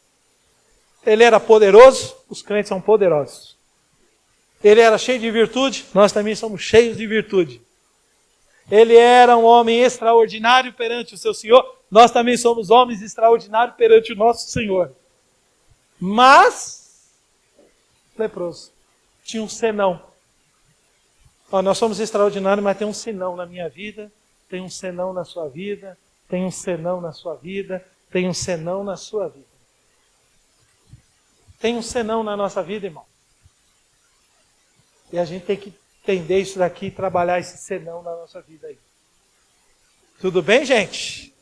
Ele era poderoso, os crentes são poderosos. Ele era cheio de virtude, nós também somos cheios de virtude. Ele era um homem extraordinário perante o seu Senhor, nós também somos homens extraordinários perante o nosso Senhor. mas leproso. Tinha um senão. Ó, nós somos extraordinários, mas tem um senão na minha vida, tem um senão na sua vida, tem um senão na sua vida, tem um senão na sua vida. Tem um senão na nossa vida, irmão. E a gente tem que entender isso daqui e trabalhar esse senão na nossa vida aí. Tudo bem, gente?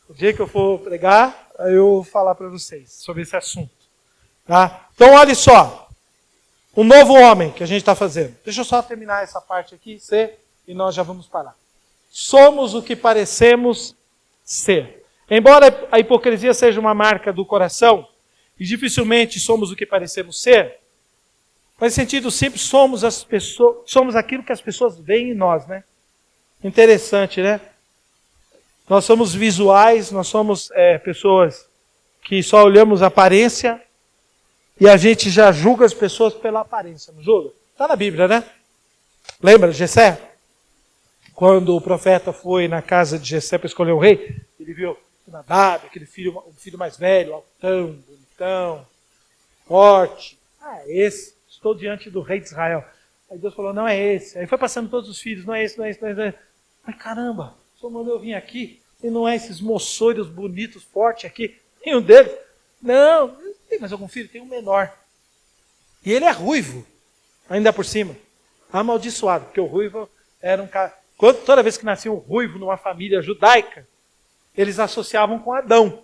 O dia que eu for pregar, eu vou falar para vocês sobre esse assunto. Tá? Então, olha só. Um novo homem que a gente está fazendo. Deixa eu só terminar essa parte aqui, e nós já vamos parar. Somos o que parecemos ser. Embora a hipocrisia seja uma marca do coração, e dificilmente somos o que parecemos ser, mas em sentido simples, somos aquilo que as pessoas veem em nós, né? Interessante, né? Nós somos visuais, nós somos pessoas que só olhamos a aparência e a gente já julga as pessoas pela aparência, não julga? Está na Bíblia, né? Lembra de Jessé? Quando o profeta foi na casa de Jessé para escolher um rei, ele viu Nadab, aquele filho, o filho mais velho, altão, bonitão, forte. Esse, estou diante do rei de Israel. Aí Deus falou, não é esse. Aí foi passando todos os filhos, não é esse, não é esse, não é esse. Mas caramba, o Senhor mandou eu vir aqui, e não é esses moçoiros bonitos, fortes aqui, nenhum deles. Não, tem mais algum filho? Tem um menor. E ele é ruivo, ainda por cima. Amaldiçoado, porque o ruivo era um cara... Toda vez que nascia um ruivo numa família judaica, eles associavam com Adão.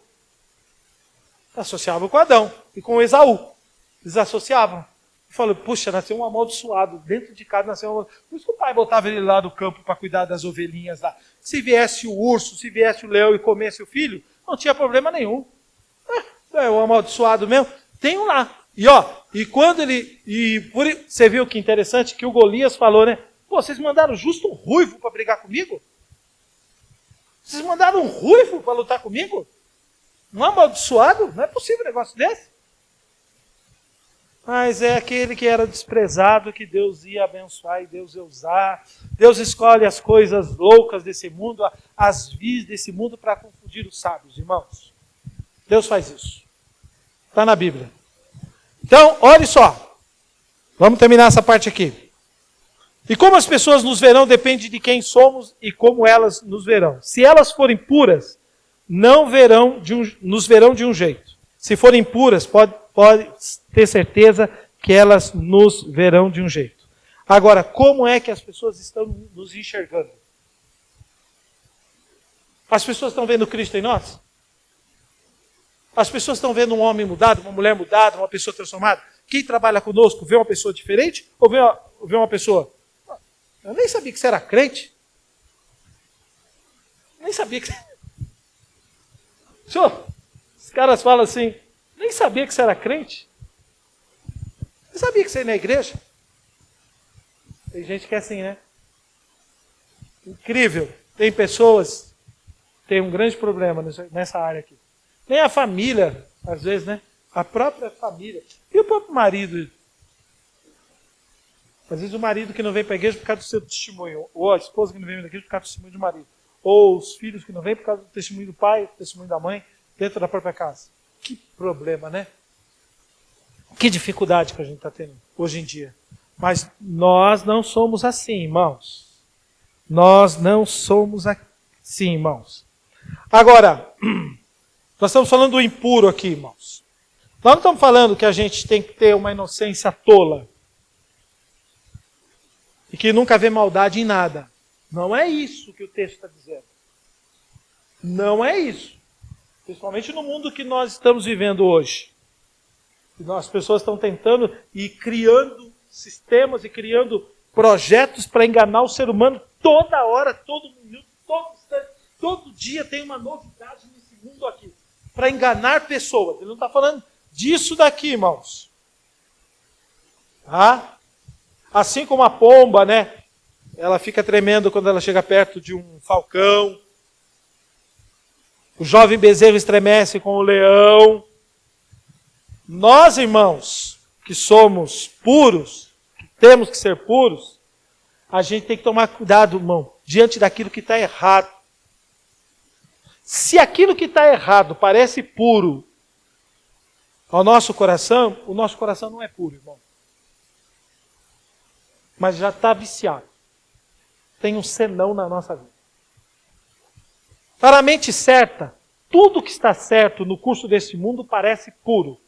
Associavam com Adão e com Esaú. Eles associavam. E falou, puxa, nasceu um amaldiçoado. Dentro de casa nasceu um amaldiçoado. Por isso que o pai botava ele lá do campo para cuidar das ovelhinhas lá. Se viesse o urso, se viesse o leão e comesse o filho, não tinha problema nenhum. É o amaldiçoado mesmo. Tem um lá. E quando ele... você viu que interessante que o Golias falou, né? Pô, vocês mandaram justo um ruivo para brigar comigo? Vocês mandaram um ruivo para lutar comigo? Um amaldiçoado? Não é possível um negócio desse. Mas é aquele que era desprezado que Deus ia abençoar e Deus ia usar. Deus escolhe as coisas loucas desse mundo, as vis desse mundo para confundir os sábios, irmãos. Deus faz isso. Está na Bíblia. Então, olhe só. Vamos terminar essa parte aqui. E como as pessoas nos verão depende de quem somos e como elas nos verão. Se elas forem puras, nos verão de um jeito. Se forem puras, pode ter certeza que elas nos verão de um jeito. Agora, como é que as pessoas estão nos enxergando? As pessoas estão vendo Cristo em nós? As pessoas estão vendo um homem mudado, uma mulher mudada, uma pessoa transformada? Quem trabalha conosco vê uma pessoa diferente ou vê uma pessoa... Eu nem sabia que você era crente. Nem sabia que você... Senhor, os caras falam assim, nem sabia que você era crente. Nem sabia que você ia na igreja. Tem gente que é assim, né? Incrível. Tem pessoas que têm um grande problema nessa área aqui. Nem a família, às vezes, né? A própria família. E o próprio marido. Às vezes o marido que não vem para a igreja por causa do seu testemunho. Ou a esposa que não vem para a igreja por causa do testemunho do marido. Ou os filhos que não vêm por causa do testemunho do pai, do testemunho da mãe, dentro da própria casa. Que problema, né? Que dificuldade que a gente está tendo hoje em dia. Mas nós não somos assim, irmãos. Nós não somos assim, irmãos. Agora, nós estamos falando do impuro aqui, irmãos. Nós não estamos falando que a gente tem que ter uma inocência tola. E que nunca vê maldade em nada. Não é isso que o texto está dizendo. Não é isso. Principalmente no mundo que nós estamos vivendo hoje. As pessoas estão tentando e criando sistemas e criando projetos para enganar o ser humano toda hora, todo minuto, todo instante. Todo dia tem uma novidade nesse mundo aqui. Para enganar pessoas. Ele não está falando disso daqui, irmãos. Tá? Assim como a pomba, né? Ela fica tremendo quando ela chega perto de um falcão. O jovem bezerro estremece com o leão. Nós, irmãos, que somos puros, que temos que ser puros, a gente tem que tomar cuidado, irmão, diante daquilo que está errado. Se aquilo que está errado parece puro ao nosso coração, o nosso coração não é puro, irmão. Mas já está viciado. Tem um senão na nossa vida. Para a mente certa, tudo que está certo no curso desse mundo parece puro.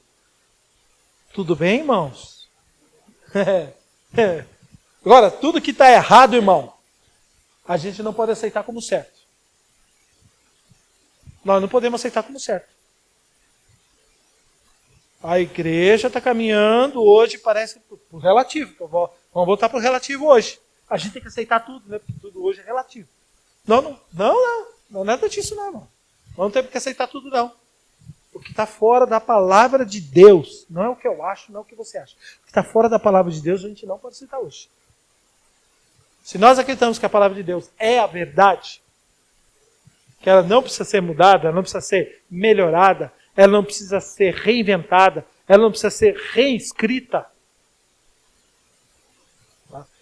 Tudo bem, irmãos? Agora, tudo que está errado, irmão, a gente não pode aceitar como certo. Nós não podemos aceitar como certo. A igreja está caminhando hoje, parece por relativo. Vamos voltar para o relativo hoje. A gente tem que aceitar tudo, né? Porque tudo hoje é relativo. Não é nada disso, não, irmão. Não temos que aceitar tudo, não. O que está fora da palavra de Deus, não é o que eu acho, não é o que você acha. O que está fora da palavra de Deus, a gente não pode aceitar hoje. Se nós acreditamos que a palavra de Deus é a verdade, que ela não precisa ser mudada, ela não precisa ser melhorada, ela não precisa ser reinventada, ela não precisa ser reescrita.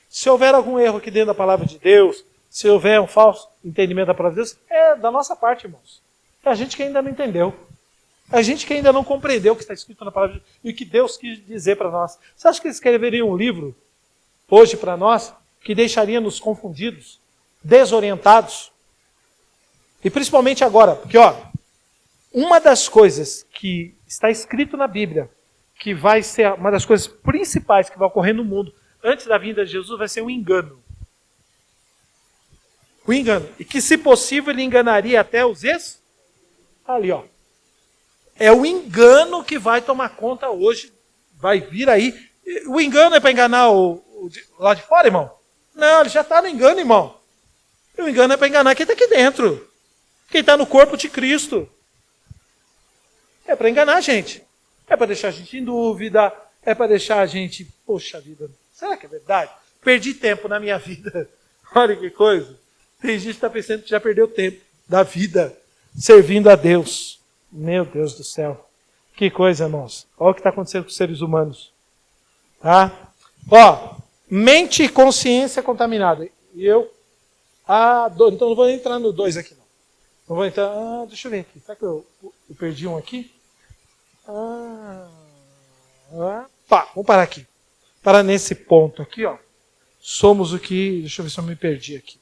Se houver algum erro aqui dentro da palavra de Deus, se houver um falso entendimento da palavra de Deus, é da nossa parte, irmãos. É a gente que ainda não entendeu. É a gente que ainda não compreendeu o que está escrito na palavra de Deus e o que Deus quis dizer para nós. Você acha que eles escreveriam um livro hoje para nós que deixaria-nos confundidos, desorientados? E principalmente agora, porque uma das coisas que está escrito na Bíblia, que vai ser uma das coisas principais que vai ocorrer no mundo antes da vinda de Jesus, vai ser o engano. O engano. E que, se possível, ele enganaria até os ali, ó. É o engano que vai tomar conta hoje. Vai vir aí. O engano é para enganar o lá de fora, irmão? Não, ele já está no engano, irmão. O engano é para enganar quem está aqui dentro. Quem está no corpo de Cristo. É para enganar a gente. É para deixar a gente em dúvida. É para deixar a gente, poxa vida, será que é verdade? Perdi tempo na minha vida. Olha que coisa. Tem gente que está pensando que já perdeu tempo da vida servindo a Deus. Meu Deus do céu. Que coisa, irmãos. Olha o que está acontecendo com os seres humanos. Tá? Mente e consciência contaminada. E eu... então não vou entrar no 2 aqui, não. Não vou entrar... deixa eu ver aqui. Será que eu perdi um aqui? Vamos parar aqui. Parar nesse ponto aqui, ó. Somos o que... Deixa eu ver se eu me perdi aqui.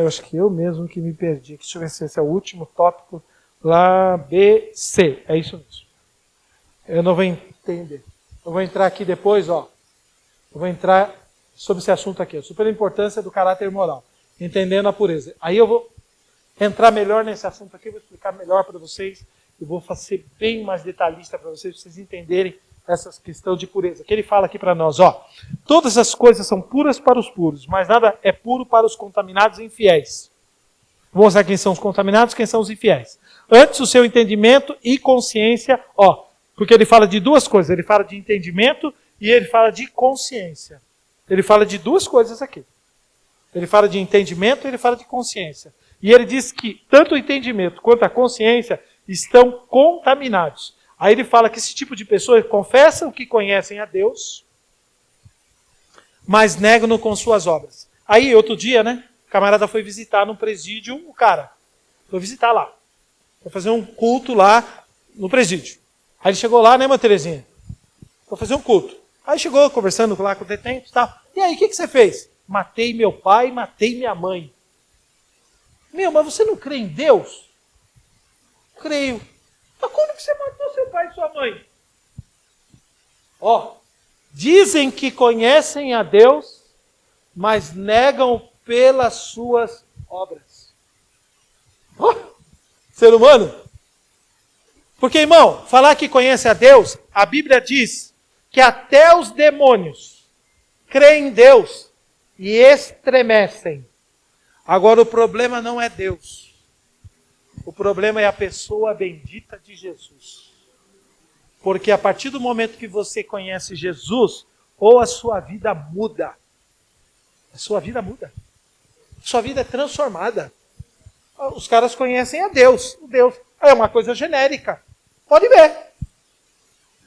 Eu acho que eu mesmo que me perdi. Deixa eu ver se esse é o último tópico. Lá, B, C. É isso mesmo. Eu não vou entender. Eu vou entrar aqui depois, ó. Eu vou entrar sobre esse assunto aqui. A superimportância do caráter moral. Entendendo a pureza. Aí eu vou entrar melhor nesse assunto aqui. Vou explicar melhor para vocês. Eu vou ser bem mais detalhista para vocês entenderem essa questão de pureza. Que ele fala aqui para nós, ó. Todas as coisas são puras para os puros, mas nada é puro para os contaminados e infiéis. Vamos mostrar quem são os contaminados, quem são os infiéis. Antes o seu entendimento e consciência, ó. Porque ele fala de duas coisas. Ele fala de entendimento e ele fala de consciência. Ele fala de duas coisas aqui. Ele fala de entendimento e ele fala de consciência. E ele diz que tanto o entendimento quanto a consciência estão contaminados. Aí ele fala que esse tipo de pessoas confessam que conhecem a Deus, mas negam-no com suas obras. Aí, outro dia, né, o camarada foi visitar no presídio o cara. Foi visitar lá. Foi fazer um culto lá no presídio. Aí ele chegou lá, né, irmã Terezinha? Foi fazer um culto. Aí chegou conversando lá com o detento e tal. E aí, o que você fez? Matei meu pai, matei minha mãe. Meu, mas você não crê em Deus? Creio. Mas como que você matou seu pai e sua mãe? Dizem que conhecem a Deus, mas negam pelas suas obras. Ser humano? Porque, irmão, falar que conhece a Deus, a Bíblia diz que até os demônios creem em Deus e estremecem. Agora, o problema não é Deus. O problema é a pessoa bendita de Jesus. Porque a partir do momento que você conhece Jesus, ou a sua vida muda. A sua vida muda. A sua vida é transformada. Os caras conhecem a Deus. O Deus é uma coisa genérica. Pode ver.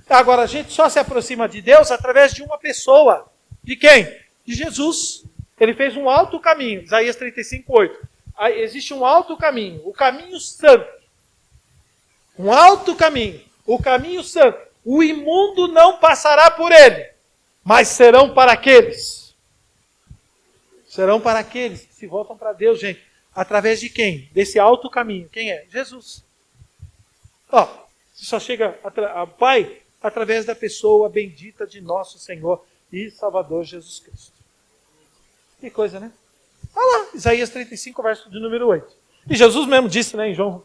Agora, a gente só se aproxima de Deus através de uma pessoa. De quem? De Jesus. Ele fez um alto caminho. Isaías 35:8. Existe um alto caminho. O caminho santo. Um alto caminho. o caminho santo, o imundo não passará por ele, mas serão para aqueles. Serão para aqueles que se voltam para Deus, gente. Através de quem? Desse alto caminho. Quem é? Jesus. Ó, você só chega ao Pai através da pessoa bendita de nosso Senhor e Salvador Jesus Cristo. Que coisa, né? Olha lá, Isaías 35, verso de número 8. E Jesus mesmo disse, né, em João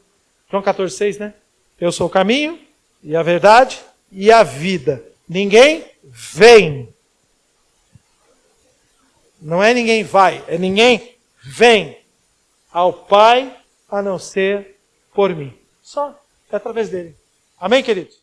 14, 6, né? Eu sou o caminho e a verdade e a vida. Ninguém vem. Não é ninguém vai, é ninguém vem ao Pai a não ser por mim. Só é através dele. Amém, queridos?